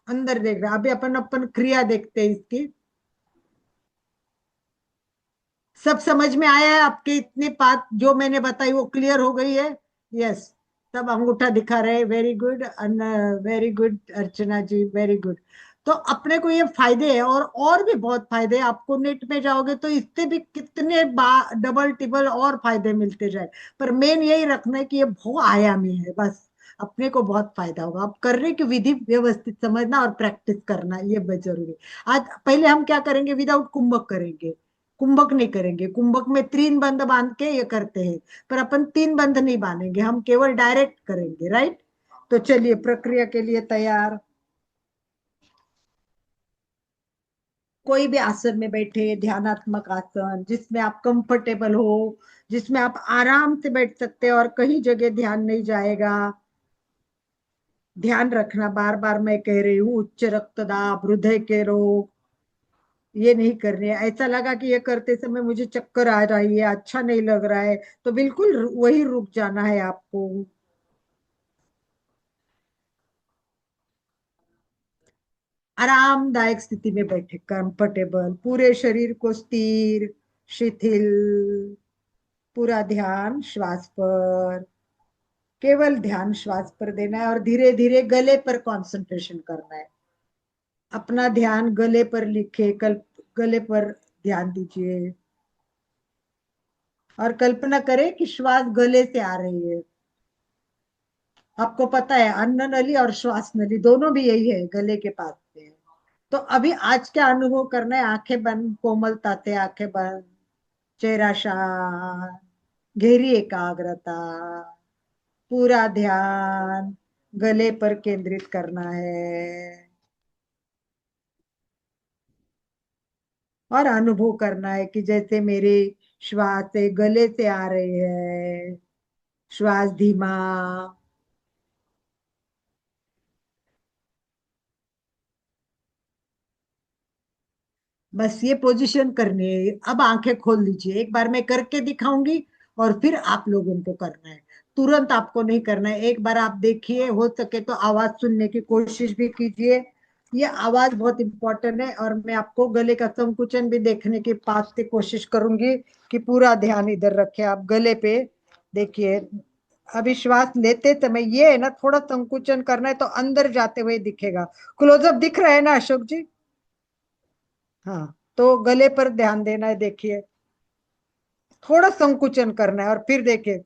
[SPEAKER 2] अंदर देख रहा, अभी अपन अपन क्रिया देखते हैं इसकी। सब समझ में आया है आपके? इतनी बात जो मैंने बताई वो क्लियर हो गई है? यस। सब अंगूठा दिखा रहे, वेरी गुड, वेरी गुड अर्चना जी, वेरी गुड। तो अपने को ये फायदे है, और भी बहुत फायदे हैं। आपको नेट में जाओगे तो इससे भी कितने डबल टिबल और फायदे मिलते जाए। पर मेन यही रखना है कि ये बहुआयामी है, बस। अपने को बहुत फायदा होगा। अब करने की विधि व्यवस्थित समझना और प्रैक्टिस करना, ये बहुत जरूरी है। आज पहले हम क्या करेंगे, विदाउट कुंभक करेंगे। कुंभक नहीं करेंगे, कुंभक में 3 बंध बांध के ये करते हैं, पर अपन 3 बंध नहीं बांधेंगे, हम केवल डायरेक्ट करेंगे, राइट? तो चलिए प्रक्रिया के लिए तैयार। कोई भी आसन में बैठे, ध्यानात्मक आसन जिसमें आप कंफर्टेबल हो, जिसमें आप आराम से बैठ सकते हैं और कहीं जगह ध्यान नहीं जाएगा। ध्यान रखना, बार बार मैं कह रही हूँ, उच्च रक्तदाब, हृदय के रोग ये नहीं करने। ऐसा लगा कि ये करते समय मुझे चक्कर आ रही है, अच्छा नहीं लग रहा है, तो बिल्कुल वही रुक जाना है आपको। आरामदायक स्थिति में बैठे, कंफर्टेबल, पूरे शरीर को स्थिर, शिथिल, पूरा ध्यान श्वास पर, केवल ध्यान श्वास पर देना है और धीरे धीरे गले पर कंसंट्रेशन करना है। अपना ध्यान गले पर लिखे, गले पर ध्यान दीजिए और कल्पना करें कि श्वास गले से आ रही है। आपको पता है अन्न नली और श्वास नली दोनों भी यही है, गले के पास से है। तो अभी आज क्या अनुभव करना है? आंखें बंद, कोमलता से आंखें बंद, चेहरा शांत, गहरी एकाग्रता, पूरा ध्यान गले पर केंद्रित करना है और अनुभव करना है कि जैसे मेरी श्वास है गले से आ रही है, श्वास धीमा। बस ये पोजीशन करनी है। अब आंखें खोल लीजिए, एक बार मैं करके दिखाऊंगी और फिर आप लोगों को करना है। तुरंत आपको नहीं करना है, एक बार आप देखिए, हो सके तो आवाज सुनने की कोशिश भी कीजिए। ये आवाज बहुत इंपॉर्टेंट है। और मैं आपको गले का संकुचन भी देखने की पास से कोशिश करूंगी कि पूरा ध्यान इधर रखे आप गले पे। देखिए, अभी श्वास लेते समय ये है ना, थोड़ा संकुचन करना है तो अंदर जाते हुए दिखेगा। क्लोजअप दिख रहा है ना अशोक जी? हाँ, तो गले पर ध्यान देना है, देखिए। थोड़ा संकुचन करना है और फिर देखिए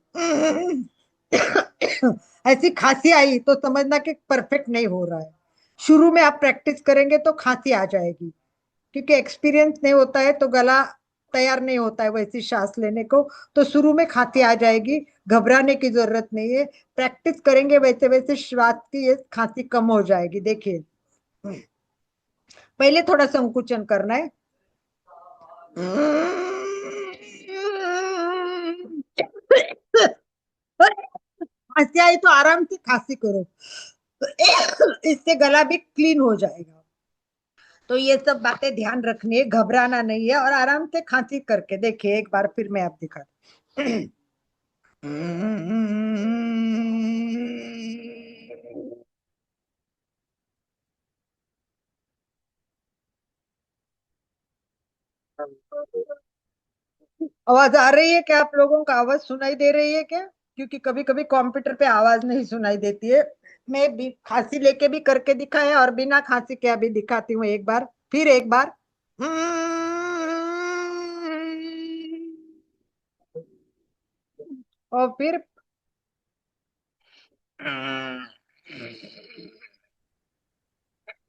[SPEAKER 2] ऐसी खांसी आई तो समझना कि परफेक्ट नहीं हो रहा है। शुरू में आप प्रैक्टिस करेंगे तो खांसी आ जाएगी, क्योंकि एक्सपीरियंस नहीं होता है तो गला तैयार नहीं होता है वैसी सांस लेने को। तो शुरू में खांसी आ जाएगी, घबराने की जरूरत नहीं है। प्रैक्टिस करेंगे वैसे वैसे श्वास की ये खांसी कम हो जाएगी। देखिए पहले थोड़ा संकुचन करना है। खांसी आई तो आराम से खांसी करो, इससे गला भी क्लीन हो जाएगा। तो ये सब बातें ध्यान रखनी है, घबराना नहीं है, और आराम से खांसी करके देखिए एक बार फिर मैं आप दिखा। आवाज आ रही है क्या? आप लोगों को आवाज सुनाई दे रही है क्या? क्योंकि कभी कभी कंप्यूटर पे आवाज नहीं सुनाई देती है। मैं भी खांसी लेके भी करके दिखाया और बिना खांसी के अभी दिखाती हूँ एक बार फिर एक बार। और फिर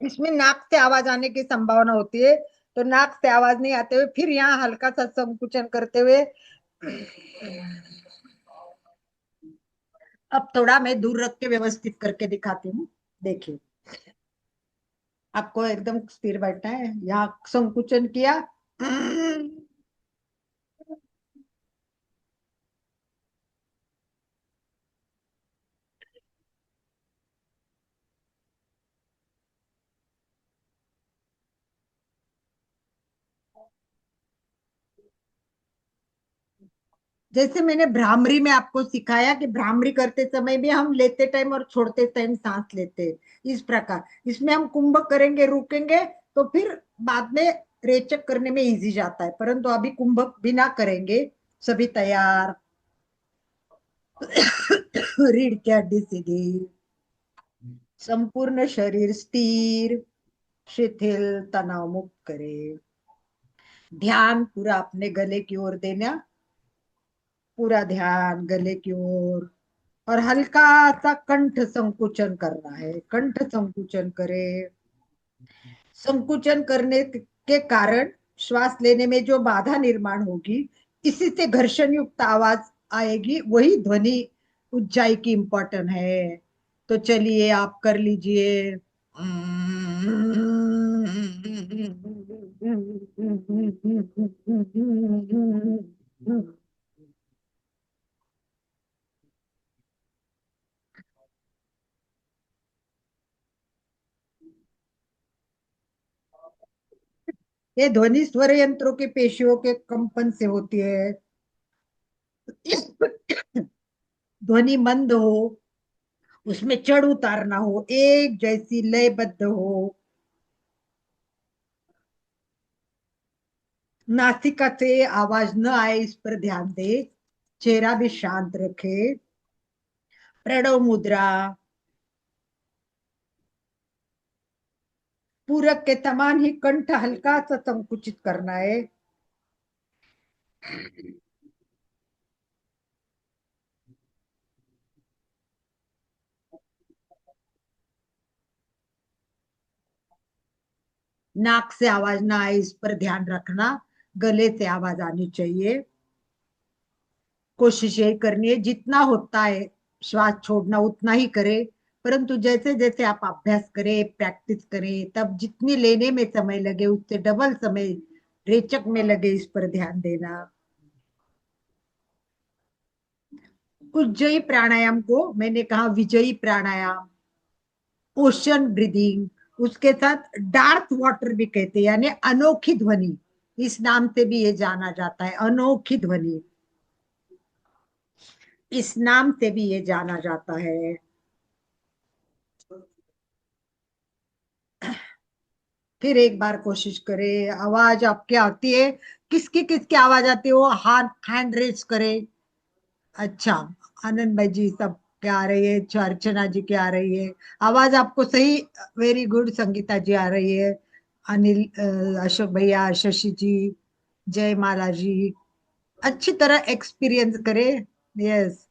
[SPEAKER 2] इसमें नाक से आवाज आने की संभावना होती है, तो नाक से आवाज नहीं आते हुए फिर यहाँ हल्का सा संकुचन करते हुए। अब थोड़ा मैं दूर रख के व्यवस्थित करके दिखाती हूँ। देखिए आपको एकदम स्थिर बैठना है, यहाँ संकुचन किया। जैसे मैंने भ्रामरी में आपको सिखाया कि भ्रामरी करते समय भी हम लेते टाइम और छोड़ते टाइम सांस लेते हैं, इस प्रकार इसमें हम कुंभक करेंगे, रुकेंगे, तो फिर बाद में रेचक करने में इजी जाता है। परंतु अभी कुंभक भी ना करेंगे। सभी तैयार? रीढ़ की हड्डी सीधी, संपूर्ण शरीर स्थिर शिथिल, तनाव मुक्त करे। ध्यान पूरा अपने गले की ओर देना, पूरा ध्यान गले की ओर। और हल्का सा कंठ संकुचन करना है, कंठ संकुचन करे। संकुचन करने के कारण श्वास लेने में जो बाधा निर्माण होगी, इसी से घर्षण युक्त आवाज आएगी, वही ध्वनि ऊंचाई की इम्पोर्टेंट है। तो चलिए आप कर लीजिए। ये ध्वनि स्वर यंत्रों के पेशियों के कंपन से होती है। ध्वनि मंद हो, उसमें चढ़ उतार ना हो, एक जैसी लयबद्ध हो। नासिका से आवाज न आए इस पर ध्यान दे। चेहरा भी शांत रखे। प्रणव मुद्रा। पूरक के समान ही कंठ हल्का सा संकुचित करना है। नाक से आवाज ना आए इस पर ध्यान रखना, गले से आवाज आनी चाहिए। कोशिश यही करनी है जितना होता है श्वास छोड़ना उतना ही करे। परंतु जैसे जैसे आप अभ्यास करें, प्रैक्टिस करें, तब जितनी लेने में समय लगे उससे डबल समय रेचक में लगे, इस पर ध्यान देना। उज्जयी प्राणायाम को मैंने कहा विजयी प्राणायाम, ओशन ब्रीदिंग, उसके साथ डार्क वाटर भी कहते हैं, यानी अनोखी ध्वनि, इस नाम से भी ये जाना जाता है, अनोखी ध्वनि, इस नाम से भी ये जाना जाता है। फिर एक बार कोशिश करें, आवाज आपके आती है? किसकी किसकी आवाज आती है वो हाथ हैंड रेज करे। अच्छा, आनंद भाई जी सब के आ रही है, अर्चना जी की आ रही है आवाज आपको सही। वेरी गुड, संगीता जी आ रही है, अनिल अशोक भैया, शशि जी, जय माला जी, अच्छी तरह एक्सपीरियंस करे। यस।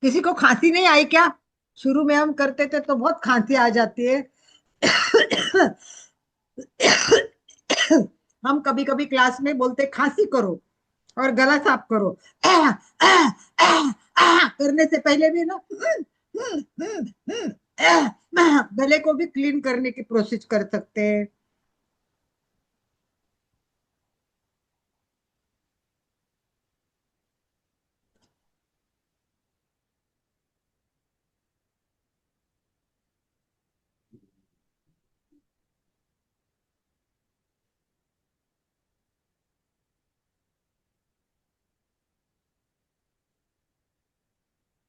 [SPEAKER 2] किसी को खांसी नहीं आई क्या? शुरू में हम करते थे तो बहुत खांसी आ जाती है। हम कभी कभी क्लास में बोलते खांसी करो और गला साफ करो। करने से पहले भी ना गले को भी क्लीन करने की कोशिश कर सकते हैं।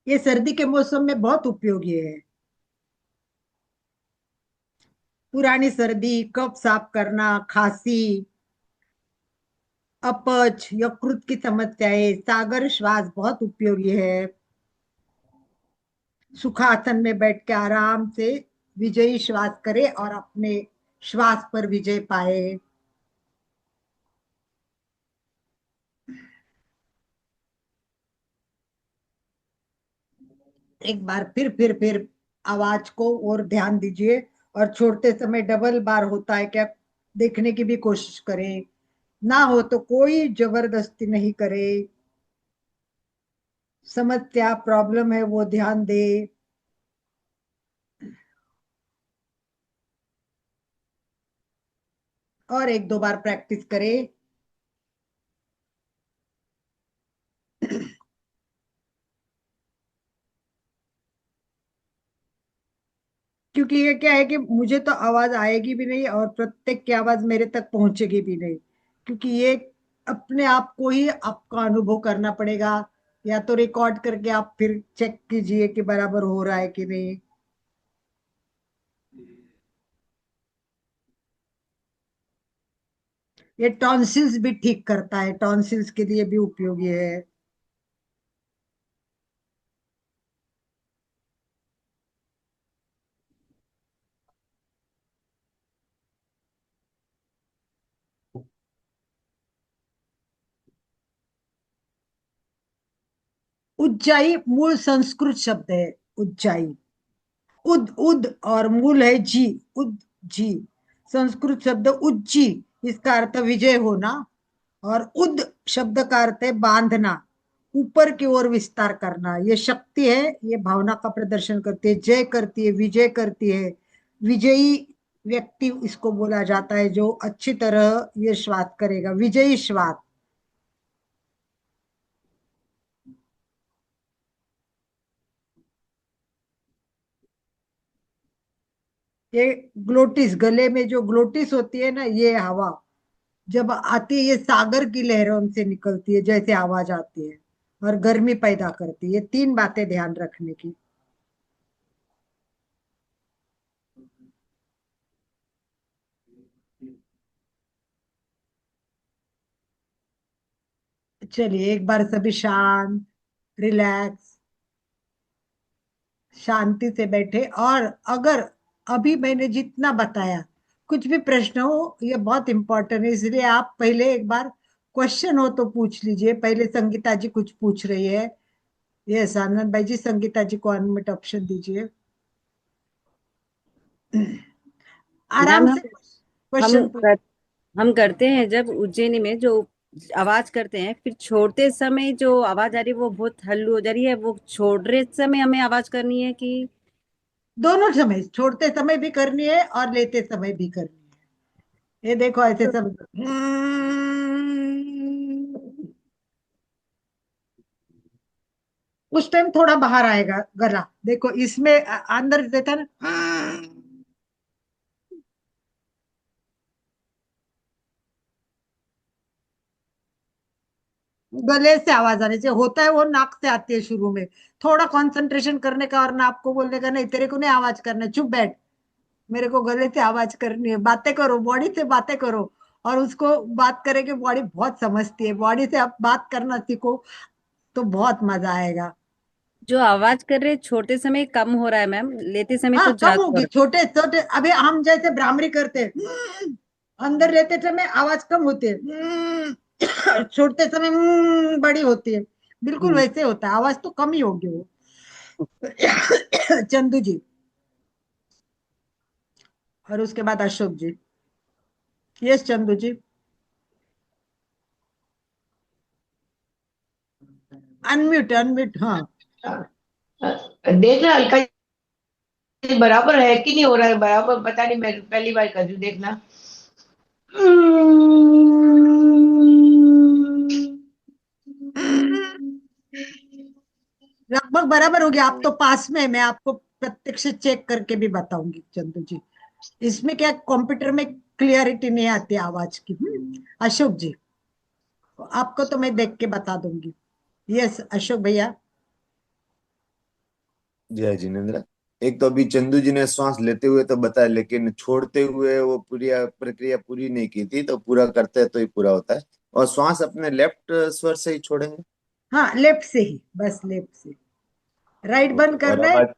[SPEAKER 2] ये सर्दी के मौसम में बहुत उपयोगी है। पुरानी सर्दी, कफ साफ करना, खांसी, अपच, यकृत की समस्याएं, सागर श्वास बहुत उपयोगी है। सुखासन में बैठ के आराम से विजयी श्वास करे और अपने श्वास पर विजय पाए। एक बार फिर आवाज को और ध्यान दीजिए। और छोड़ते समय डबल बार होता है क्या, देखने की भी कोशिश करें। ना हो तो कोई जबरदस्ती नहीं करे। समस्या प्रॉब्लम है वो ध्यान दे। और एक दो बार प्रैक्टिस करे। क्योंकि ये क्या है कि मुझे तो आवाज आएगी भी नहीं और प्रत्येक की आवाज मेरे तक पहुंचेगी भी नहीं। क्योंकि ये अपने आप को ही आपका अनुभव करना पड़ेगा। या तो रिकॉर्ड करके आप फिर चेक कीजिए कि बराबर हो रहा है कि नहीं। ये टॉन्सिल्स भी ठीक करता है, टॉन्सिल्स के लिए भी उपयोगी है। उज्जाई मूल संस्कृत शब्द है। उज्जाई, उद उद और मूल है जी। उद जी। संस्कृत शब्द उज्जी, इसका अर्थ विजय होना। और उद शब्द का अर्थ है बांधना, ऊपर की ओर विस्तार करना। ये शक्ति है, ये भावना का प्रदर्शन करती है, जय करती है, विजय करती है। विजयी व्यक्ति इसको बोला जाता है जो अच्छी तरह ये श्वास करेगा, विजयी श्वास। ये ग्लोटिस, गले में जो ग्लोटिस होती है ना, ये हवा जब आती है ये सागर की लहरों से निकलती है जैसे आवाज आती है और गर्मी पैदा करती है। ये तीन बातें ध्यान रखने की। चलिए एक बार सभी शांत, रिलैक्स, शांति से बैठे। और अगर अभी मैंने जितना बताया कुछ भी प्रश्न हो, ये बहुत इंपॉर्टेंट है, इसलिए आप पहले एक बार क्वेश्चन हो तो पूछ लीजिए। पहले संगीता जी कुछ पूछ रही है। यस आनंद भाई जी, संगीता जी को अनम्यूट ऑप्शन दीजिए।
[SPEAKER 4] मैम
[SPEAKER 2] आराम से
[SPEAKER 4] हम
[SPEAKER 2] क्वेश्चन पूछ।
[SPEAKER 4] कर, हम करते हैं जब उज्जैनी में जो आवाज करते हैं, फिर छोड़ते समय जो आवाज आ रही है वो बहुत हल्लू हो जा रही है, वो छोड़ रहे समय हमें आवाज करनी है कि?
[SPEAKER 2] दोनों समय, छोड़ते समय भी करनी है और लेते समय भी करनी है। ये देखो ऐसे सब। उस टाइम थोड़ा बाहर आएगा गला, देखो इसमें अंदर देता है ना, गले से आवाज आने से होता है, वो नाक से आती है शुरू में। थोड़ा कंसंट्रेशन करने का और नाक को बोलने का, नहीं तेरे को नहीं आवाज करना है, चुप बैठ। मेरे को गले से आवाज करनी है, बातें करो, बॉडी से बातें करो। और उसको बात करें कि बॉडी बहुत समझती है, बॉडी से आप बात करना सीखो तो बहुत मजा आएगा।
[SPEAKER 4] जो आवाज कर रहे छोड़ते समय कम हो रहा है मैम, लेते समय
[SPEAKER 2] हाँ
[SPEAKER 4] तो
[SPEAKER 2] कम
[SPEAKER 4] ज्यादा हो
[SPEAKER 2] होगी,
[SPEAKER 4] रहा
[SPEAKER 2] छोटे छोटे। अभी हम जैसे भ्रामरी करते हैं, अंदर लेते समय आवाज कम होती है, छोड़ते समय बड़ी होती है।
[SPEAKER 4] है।
[SPEAKER 2] बिल्कुल वैसे होता है, आवाज तो कम ही होगी वो। चंदू जी, और उसके बाद अशोक जी। यस चंदू जी, अनम्यूट अनम्यूट, हाँ।
[SPEAKER 5] देखना अलका जी, बराबर है कि नहीं हो रहा है बराबर, पता नहीं, मैं पहली बार कर रही हूँ, देखना।
[SPEAKER 2] लगभग बराबर हो गया, आप तो पास में है। मैं आपको प्रत्यक्ष चेक करके भी बताऊंगी चंदू जी। इसमें क्या, कंप्यूटर में क्लियरिटी नहीं आती आवाज की। अशोक जी, आपको तो मैं देख के बता दूंगी। यस अशोक भैया।
[SPEAKER 6] जय जिनेन्द्र। एक तो अभी चंदू जी ने श्वास लेते हुए तो बताया, लेकिन छोड़ते हुए वो पूरी प्रक्रिया पूरी नहीं की थी, तो पूरा करते हैं तो ही पूरा होता है। और श्वास अपने लेफ्ट स्वर से ही छोड़ेंगे।
[SPEAKER 2] हाँ लेफ्ट से ही, बस लेफ्ट से। Right
[SPEAKER 6] okay.
[SPEAKER 2] बंद
[SPEAKER 6] और
[SPEAKER 2] करना है।
[SPEAKER 6] आवाज,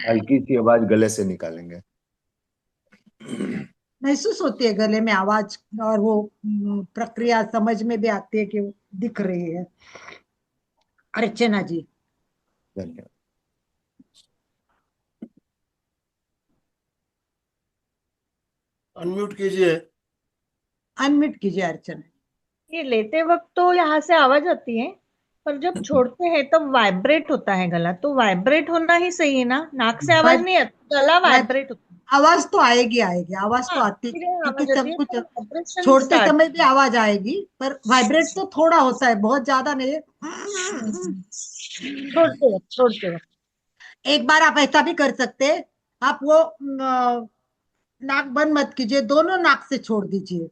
[SPEAKER 6] हल्की सी आवाज गले से निकालेंगे।
[SPEAKER 2] महसूस होती है गले में आवाज, और वो प्रक्रिया समझ में भी आती है कि वो दिख रही है। अर्चना जी।
[SPEAKER 6] धन्यवाद।
[SPEAKER 1] अनम्यूट कीजिए।
[SPEAKER 2] अनम्यूट कीजिए अर्चना।
[SPEAKER 7] ये लेते वक्त तो यहाँ से आवाज आती है, पर जब छोड़ते हैं तब वाइब्रेट होता है गला, तो वाइब्रेट होना ही सही है ना, नाक से आवाज
[SPEAKER 2] वाइब
[SPEAKER 7] नहीं आती, गला
[SPEAKER 2] वाइब
[SPEAKER 7] वाइब्रेट होता है।
[SPEAKER 2] आवाज तो आएगी आएगी, आवाज तो
[SPEAKER 7] हाँ,
[SPEAKER 2] आती,
[SPEAKER 7] फिर
[SPEAKER 2] क्योंकि
[SPEAKER 7] आवाज आती
[SPEAKER 2] सब
[SPEAKER 7] है
[SPEAKER 2] कुछ।
[SPEAKER 7] तो वाइब्रेशन
[SPEAKER 2] छोड़ते
[SPEAKER 7] स्टार्ट।
[SPEAKER 2] समय भी आवाज आएगी, पर वाइब्रेट तो थोड़ा होता है, बहुत ज्यादा नहीं है।
[SPEAKER 7] छोड़ते वक्त।
[SPEAKER 2] एक बार आप ऐसा भी कर सकते हैं, आप वो नाक बंद मत कीजिए, दोनों नाक से छोड़ दीजिए।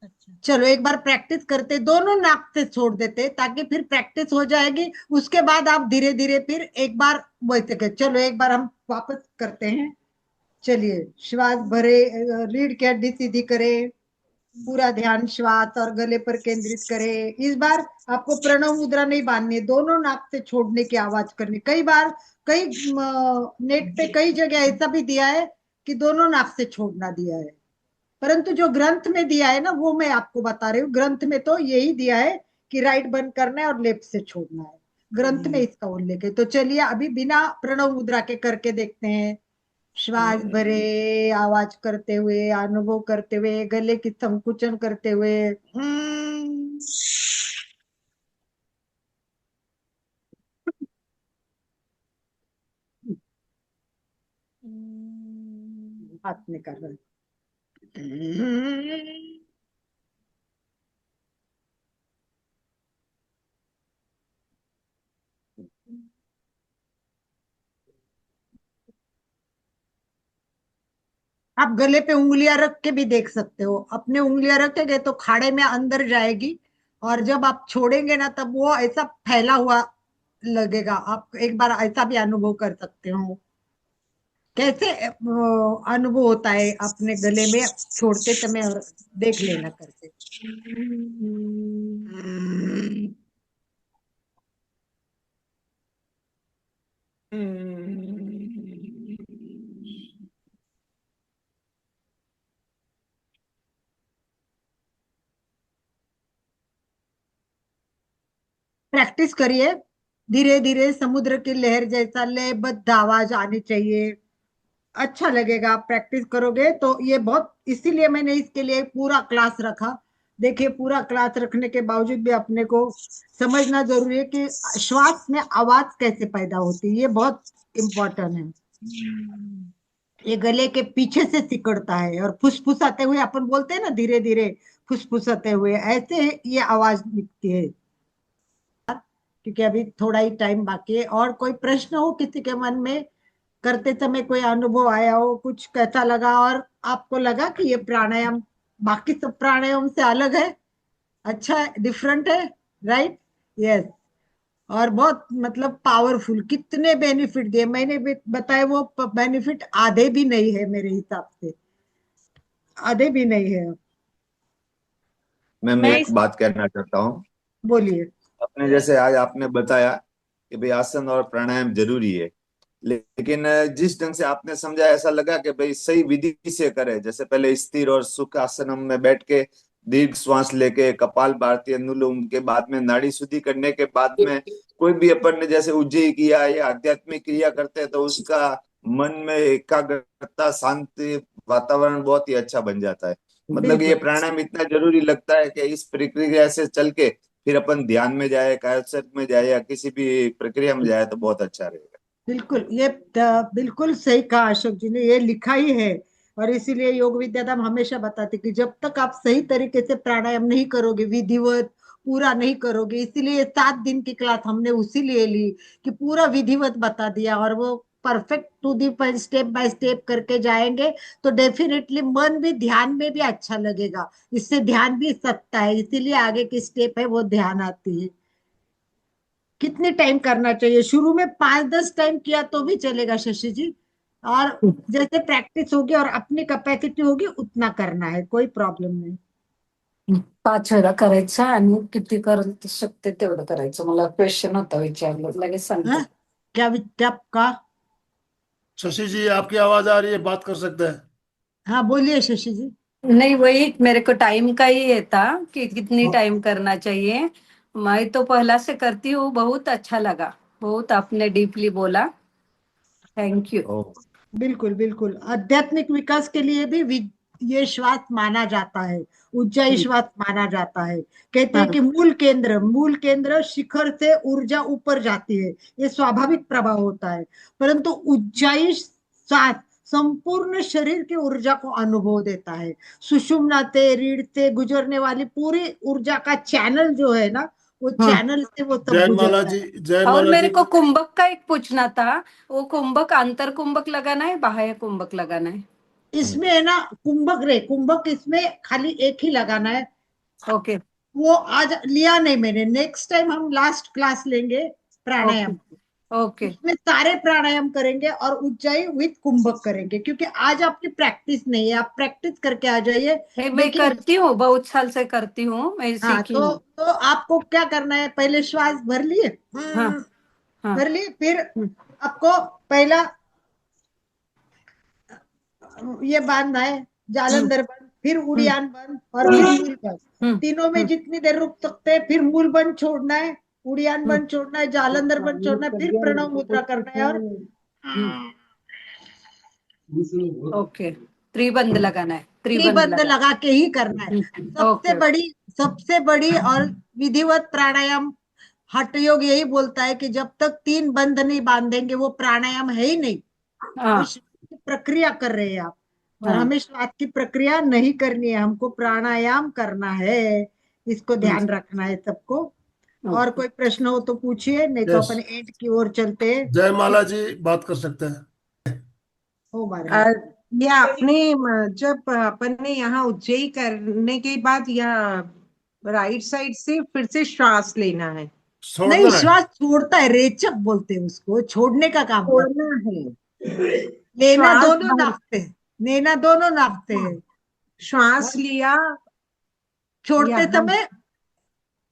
[SPEAKER 7] अच्छा।
[SPEAKER 2] चलो एक बार प्रैक्टिस करते, दोनों नाक से छोड़ देते, ताकि फिर प्रैक्टिस हो जाएगी। उसके बाद आप धीरे धीरे फिर एक बार वैसे कर। चलो एक बार हम वापस करते हैं। चलिए, श्वास भरे, रीढ़ की हड्डी सीधी करें, पूरा ध्यान श्वास और गले पर केंद्रित करें। इस बार आपको प्रणव मुद्रा नहीं बांधनी है, दोनों नाक से छोड़ने की आवाज करनी। कई बार कई नेट पे कई जगह ऐसा भी दिया है कि दोनों नाक से छोड़ना दिया है, परंतु जो ग्रंथ में दिया है ना, वो मैं आपको बता रही हूँ। ग्रंथ में तो यही दिया है कि राइट बंद करना है और लेफ्ट से छोड़ना है, ग्रंथ में इसका उल्लेख है। तो चलिए अभी बिना प्रणव मुद्रा के करके देखते हैं। श्वास भरे, आवाज करते हुए, अनुभव करते हुए, गले की संकुचन करते हुए। हाथ निकाल रहे। आप गले पे उंगलियां रख के भी देख सकते हो। अपने उंगलियां रखेंगे तो खाड़े में अंदर जाएगी, और जब आप छोड़ेंगे ना, तब वो ऐसा फैला हुआ लगेगा। आप एक बार ऐसा भी अनुभव कर सकते हो, कैसे अनुभव होता है अपने गले में छोड़ते समय, और देख लेना करके। प्रैक्टिस करिए, धीरे धीरे समुद्र की लहर जैसा लयबद्ध आवाज आनी चाहिए। अच्छा लगेगा, आप प्रैक्टिस करोगे तो ये बहुत। इसीलिए मैंने इसके लिए पूरा क्लास रखा। देखिए, पूरा क्लास रखने के बावजूद भी अपने को समझना जरूरी है कि श्वास में आवाज कैसे पैदा होती है, ये बहुत इम्पोर्टेंट है। ये गले के पीछे से सिकुड़ता है, और फुसफुसाते हुए, अपन बोलते हैं ना धीरे धीरे फुसफुसाते हुए, ऐसे ये आवाज निकलती है। क्योंकि अभी थोड़ा ही टाइम बाकी है। और कोई प्रश्न हो किसी के मन में, करते समय कोई अनुभव आया हो, कुछ कैसा लगा, और आपको लगा कि ये प्राणायाम बाकी सब प्राणायाम से अलग है, अच्छा है, डिफरेंट है, राइट? यस। और बहुत मतलब पावरफुल, कितने बेनिफिट दिए मैंने भी बताए, वो बेनिफिट आधे भी नहीं है मेरे हिसाब से, आधे भी नहीं है।
[SPEAKER 6] मैं
[SPEAKER 7] मैं
[SPEAKER 6] एक
[SPEAKER 7] इस
[SPEAKER 6] बात कहना चाहता हूँ।
[SPEAKER 2] बोलिए।
[SPEAKER 6] आपने जैसे आज आपने बताया कि भाई आसन और प्राणायाम जरूरी है। लेकिन जिस ढंग से आपने समझा, ऐसा लगा कि भाई सही विधि से करे। जैसे पहले स्थिर और सुख आसन में बैठ के दीर्घ श्वास लेके कपाल भारती अनुलोम के बाद में नाड़ी शुद्धि करने के बाद में कोई भी अपन ने जैसे उज्जयी किया या आध्यात्मिक क्रिया करते हैं तो उसका मन में एकाग्रता, शांति, वातावरण बहुत ही अच्छा बन जाता है। मतलब ये
[SPEAKER 2] बिल्कुल
[SPEAKER 6] प्राणायाम इतना जरूरी लगता है कि इस प्रक्रिया से चल के फिर अपन ध्यान में जाए, कायसत में जाए या किसी भी प्रक्रिया में जाए तो बहुत अच्छा रहेगा।
[SPEAKER 2] बिल्कुल, बिल्कुल सही कहा अशोक जी ने, ये लिखा ही है। और इसीलिए योग विद्याधाम हमेशा बताते कि जब तक आप सही तरीके से प्राणायाम नहीं करोगे, विधिवत पूरा नहीं करोगे, इसीलिए 7 दिन की क्लास हमने उसी लिए ली कि पूरा विधिवत बता दिया, और वो perfect to the point step by step करके जाएंगे तो डेफिनेटली मन भी ध्यान में भी अच्छा लगेगा। इससे ध्यान भी सकता है, इसीलिए आगे की स्टेप है वो ध्यान आती है। कितने टाइम करना चाहिए? शुरू में 5-10 टाइम किया तो भी चलेगा शशि जी, और जैसे प्रैक्टिस होगी और अपनी कैपेसिटी होगी उतना करना है, कोई प्रॉब्लम नहीं।
[SPEAKER 8] 5 वेळा करायचं आणि किती कर शकते तेवढं करायचं. मला क्वेश्चन होता विचारलं, लगेच सांगते.
[SPEAKER 2] हाँ? क्या का?
[SPEAKER 1] शशि जी आपकी आवाज आ रही है, बात कर सकते हैं।
[SPEAKER 2] हाँ बोलिए शशि जी।
[SPEAKER 8] नहीं, वही मेरे को टाइम का ही है था कि कितनी
[SPEAKER 1] हाँ।
[SPEAKER 8] टाइम करना चाहिए. मैं तो पहला से करती हूँ, बहुत अच्छा लगा, बहुत आपने डीपली बोला. Thank you.
[SPEAKER 6] ओ,
[SPEAKER 2] बिल्कुल बिल्कुल, आध्यात्मिक विकास के लिए भी ये श्वास माना जाता है, उज्जाई श्वास माना जाता है। कहते हैं
[SPEAKER 8] हाँ.
[SPEAKER 2] कि मूल केंद्र शिखर से ऊर्जा ऊपर जाती है, ये स्वाभाविक प्रभाव होता है। परंतु उज्जाई श्वास संपूर्ण शरीर की ऊर्जा को अनुभव देता है। सुषुम्ना से रीढ़ से गुजरने वाली पूरी ऊर्जा का चैनल जो है ना, वो
[SPEAKER 8] हाँ.
[SPEAKER 2] चैनल से वो सब
[SPEAKER 1] जयमाला
[SPEAKER 2] गुजरता
[SPEAKER 1] जी,
[SPEAKER 2] है।
[SPEAKER 8] और
[SPEAKER 1] जयमाला
[SPEAKER 8] मेरे
[SPEAKER 1] जी।
[SPEAKER 8] को कुंभक का एक पूछना था. वो कुंभक अंतर कुंभक लगाना है, बाह्य कुंभक लगाना है?
[SPEAKER 2] इसमें है ना कुंभक इसमें खाली एक ही लगाना है।
[SPEAKER 8] ओके.
[SPEAKER 2] वो आज लिया नहीं मैंने, नेक्स्ट टाइम हम लास्ट क्लास लेंगे
[SPEAKER 8] ओके.
[SPEAKER 2] प्राणायाम,
[SPEAKER 8] ओके.
[SPEAKER 2] उसमें सारे प्राणायाम करेंगे और उज्जाई विद कुंभक करेंगे, क्योंकि आज आपकी प्रैक्टिस नहीं है, आप प्रैक्टिस करके आ जाइए।
[SPEAKER 8] नहीं, मैं
[SPEAKER 2] देखिए,
[SPEAKER 8] करती हूँ, बहुत साल से करती हूँ, मैं
[SPEAKER 2] हाँ
[SPEAKER 8] सीखी
[SPEAKER 2] तो
[SPEAKER 8] हूँ.
[SPEAKER 2] आपको क्या करना है, पहले श्वास भर लिए,
[SPEAKER 8] हाँ. हाँ.
[SPEAKER 2] भर लिए, फिर
[SPEAKER 8] हम्म.
[SPEAKER 2] आपको पहला ये बांधना है,
[SPEAKER 8] हम्म.
[SPEAKER 2] जालंधर बंद, फिर
[SPEAKER 8] हम्म.
[SPEAKER 2] उड़ियान बंद, और फिर मूल बंद।
[SPEAKER 8] हम्म.
[SPEAKER 2] तीनों में
[SPEAKER 8] हम्म.
[SPEAKER 2] जितनी देर रुक सकते हैं, फिर मूल बंद छोड़ना है, उड़ियान
[SPEAKER 8] हम्म.
[SPEAKER 2] बंद छोड़ना है, जालंधर बंद छोड़ना है, फिर प्रणव मुद्रा करना है, और
[SPEAKER 8] हम्म. ओके. त्रिबंध लगाना है, त्रिबंध
[SPEAKER 2] त्रिबंध
[SPEAKER 8] लगा.
[SPEAKER 2] लगा के ही करना है। सबसे
[SPEAKER 8] ओके.
[SPEAKER 2] बड़ी सबसे बड़ी और विधिवत प्राणायाम हठ योग यही बोलता है कि जब तक 3 बंध नहीं बांधेंगे वो प्राणायाम है ही नहीं, वो
[SPEAKER 8] हाँ.
[SPEAKER 2] श्वास की प्रक्रिया कर रहे हैं आप। और
[SPEAKER 8] हाँ.
[SPEAKER 2] हमें श्वास की प्रक्रिया नहीं करनी है, हमको प्राणायाम करना है, इसको ध्यान रखना है सबको। और कोई प्रश्न हो तो पूछिए, नहीं तो
[SPEAKER 1] यस,
[SPEAKER 2] अपन एंड की ओर चलते हैं।
[SPEAKER 1] जयमाला जी बात कर सकते हैं।
[SPEAKER 2] हो महाराज।
[SPEAKER 9] ये आपने जब अपन ने यहाँ उज्जयी करने के बाद यहाँ राइट साइड से फिर से श्वास लेना है,
[SPEAKER 2] नहीं,
[SPEAKER 1] छोड़ना है।
[SPEAKER 2] श्वास छोड़ता है, रेचक बोलते हैं उसको, छोड़ने का काम करता
[SPEAKER 9] छोड़ना है,
[SPEAKER 2] है। लेना
[SPEAKER 9] श्वास
[SPEAKER 2] दोनों
[SPEAKER 9] बाहर,
[SPEAKER 2] नापते हैं, लेना दोनों नापते हैं।
[SPEAKER 9] श्वास लिया,
[SPEAKER 2] छोड़ते
[SPEAKER 9] यहाँ
[SPEAKER 2] समय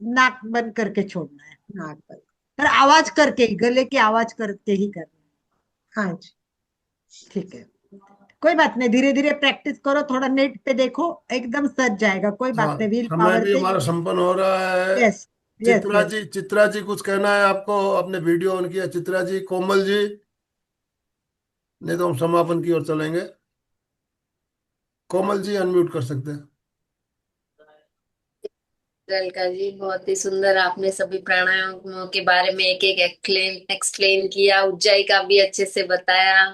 [SPEAKER 2] नाक बंद करके छोड़ना है,
[SPEAKER 9] नाक पर.
[SPEAKER 2] पर आवाज करके ही, गले की आवाज करके ही करना
[SPEAKER 9] हाँ जी.
[SPEAKER 2] है। ठीक है, कोई बात नहीं, धीरे धीरे प्रैक्टिस करो, थोड़ा नेट पे देखो, एकदम सज जाएगा, कोई
[SPEAKER 1] हाँ,
[SPEAKER 2] बात नहीं, विल
[SPEAKER 1] समय
[SPEAKER 2] पावर
[SPEAKER 1] भी
[SPEAKER 2] से।
[SPEAKER 1] हमारा संपन्न हो रहा है।
[SPEAKER 2] Yes yes yes.
[SPEAKER 1] Chitra ji कुछ कहना है आपको? अपने वीडियो ऑन किया चित्रा जी, कोमल जी, नहीं तो हम समापन की ओर चलेंगे। कोमल जी अनम्यूट कर सकते हैं।
[SPEAKER 3] अलका जी, बहुत ही सुंदर आपने सभी प्राणायामों के बारे में एक एक एक्सप्लेन किया, उज्जाई का भी अच्छे से बताया।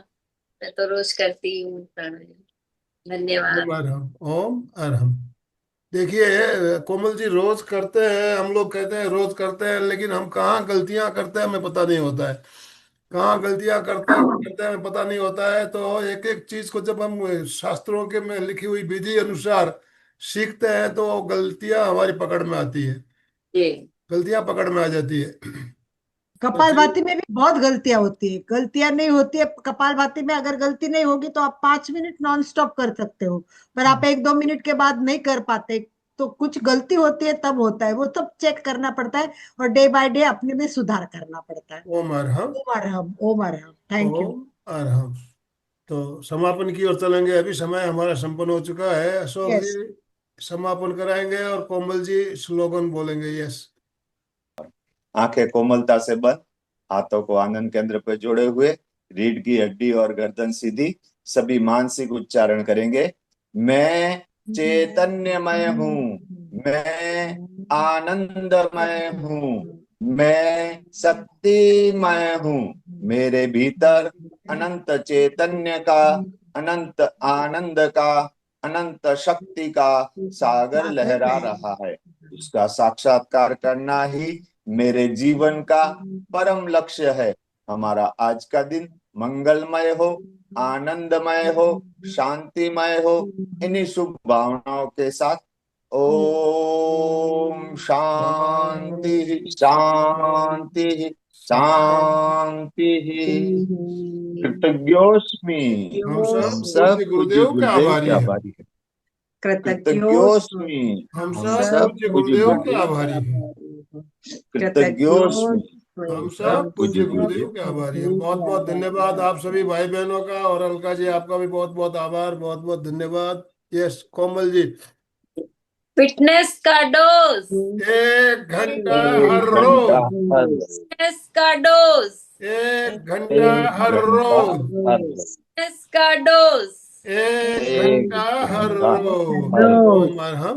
[SPEAKER 3] मैं तो रोज करती हूँ प्राणायाम। धन्यवाद।
[SPEAKER 1] ओम अरहम, ओम अरहम। देखिए कोमल जी, रोज करते हैं, हम लोग कहते हैं रोज करते हैं, लेकिन हम कहाँ गलतियां करते हैं हमें पता नहीं होता है। कहाँ गलतियां करते करते हैं हमें पता नहीं होता है। तो एक एक चीज को जब हम शास्त्रों के में लिखी हुई विधि अनुसार सीखते हैं तो गलतियां हमारी पकड़ में आती है,
[SPEAKER 3] जी।
[SPEAKER 1] गलतियां पकड़ में आ जाती है। तो
[SPEAKER 2] कपालभाति में भी बहुत गलतियां होती है, गलतियां नहीं होती है कपालभाति में, अगर गलती नहीं होगी तो आप 5 मिनट नॉन स्टॉप कर सकते हो, पर आप 1-2 मिनट के बाद नहीं कर पाते, तो कुछ गलती होती है तब होता है, वो तब चेक करना पड़ता है और डे बाय डे अपने में सुधार करना पड़ता है।
[SPEAKER 1] ओम अरहम।
[SPEAKER 2] ओम अरहम, ओम अरहम, थैंक यू।
[SPEAKER 1] ओम अरहम। तो समापन की ओर चलेंगे, अभी समय हमारा संपन्न हो चुका है। अशोक
[SPEAKER 2] यस।
[SPEAKER 1] जी समापन कराएंगे और कोमल जी स्लोगन बोलेंगे। यस।
[SPEAKER 6] आंखें कोमलता से बंद, हाथों को आनंद केंद्र पे जोड़े हुए, रीढ़ की हड्डी और गर्दन सीधी, सभी मानसिक उच्चारण करेंगे। मैं चैतन्यमय हूँ, मैं आनंदमय हूँ, मैं शक्तिमय हूँ। मेरे भीतर अनंत चैतन्य का, अनंत आनंद का, अनंत शक्ति का सागर लहरा रहा है। उसका साक्षात्कार करना ही मेरे जीवन का परम लक्ष्य है। हमारा आज का दिन मंगलमय हो, आनंदमय हो, शांतिमय हो। इन्हीं शुभ भावनाओं के साथ ओम शांति शांति शांति। कृतज्ञोस्मि।
[SPEAKER 1] हम सब
[SPEAKER 6] हम
[SPEAKER 1] पूज्य
[SPEAKER 6] सब पूज्य
[SPEAKER 1] गुरुदेव के
[SPEAKER 6] गुरुदेव के
[SPEAKER 1] आभारी हैं।
[SPEAKER 6] आभारी हैं।
[SPEAKER 9] कृतज्ञोस्मि।
[SPEAKER 6] कृतज्ञोस्मि।
[SPEAKER 1] हम
[SPEAKER 6] हम
[SPEAKER 1] सब
[SPEAKER 6] सब
[SPEAKER 1] पूज्य
[SPEAKER 6] पूज्य
[SPEAKER 1] गुरुदेव के
[SPEAKER 6] गुरुदेव के
[SPEAKER 1] आभारी हैं।
[SPEAKER 6] कृतज्ञोस्मि।
[SPEAKER 1] हम
[SPEAKER 6] सब
[SPEAKER 1] सब
[SPEAKER 6] पूज्य
[SPEAKER 1] पूज्य गुरुदेव
[SPEAKER 6] गुरुदेव
[SPEAKER 1] के आभारी हैं। बहुत बहुत धन्यवाद आप सभी भाई बहनों का, और अलका जी आपका भी बहुत बहुत आभार, बहुत बहुत धन्यवाद। यस कोमल जी।
[SPEAKER 3] फिटनेस का डोज,
[SPEAKER 1] 1 घंटा हर
[SPEAKER 6] एक घंटा
[SPEAKER 1] रोज,
[SPEAKER 6] हर रोज,
[SPEAKER 3] फिटनेस का डोज,
[SPEAKER 1] 1 घंटा
[SPEAKER 6] एक
[SPEAKER 1] हर
[SPEAKER 6] घंटा
[SPEAKER 1] रोज,
[SPEAKER 6] हर रोज,
[SPEAKER 3] फिटनेस का डोज।
[SPEAKER 1] 1 घंटा
[SPEAKER 6] एक
[SPEAKER 1] हर
[SPEAKER 6] घंटा
[SPEAKER 1] रोज।
[SPEAKER 6] हर रोज।
[SPEAKER 1] ओम अरहम।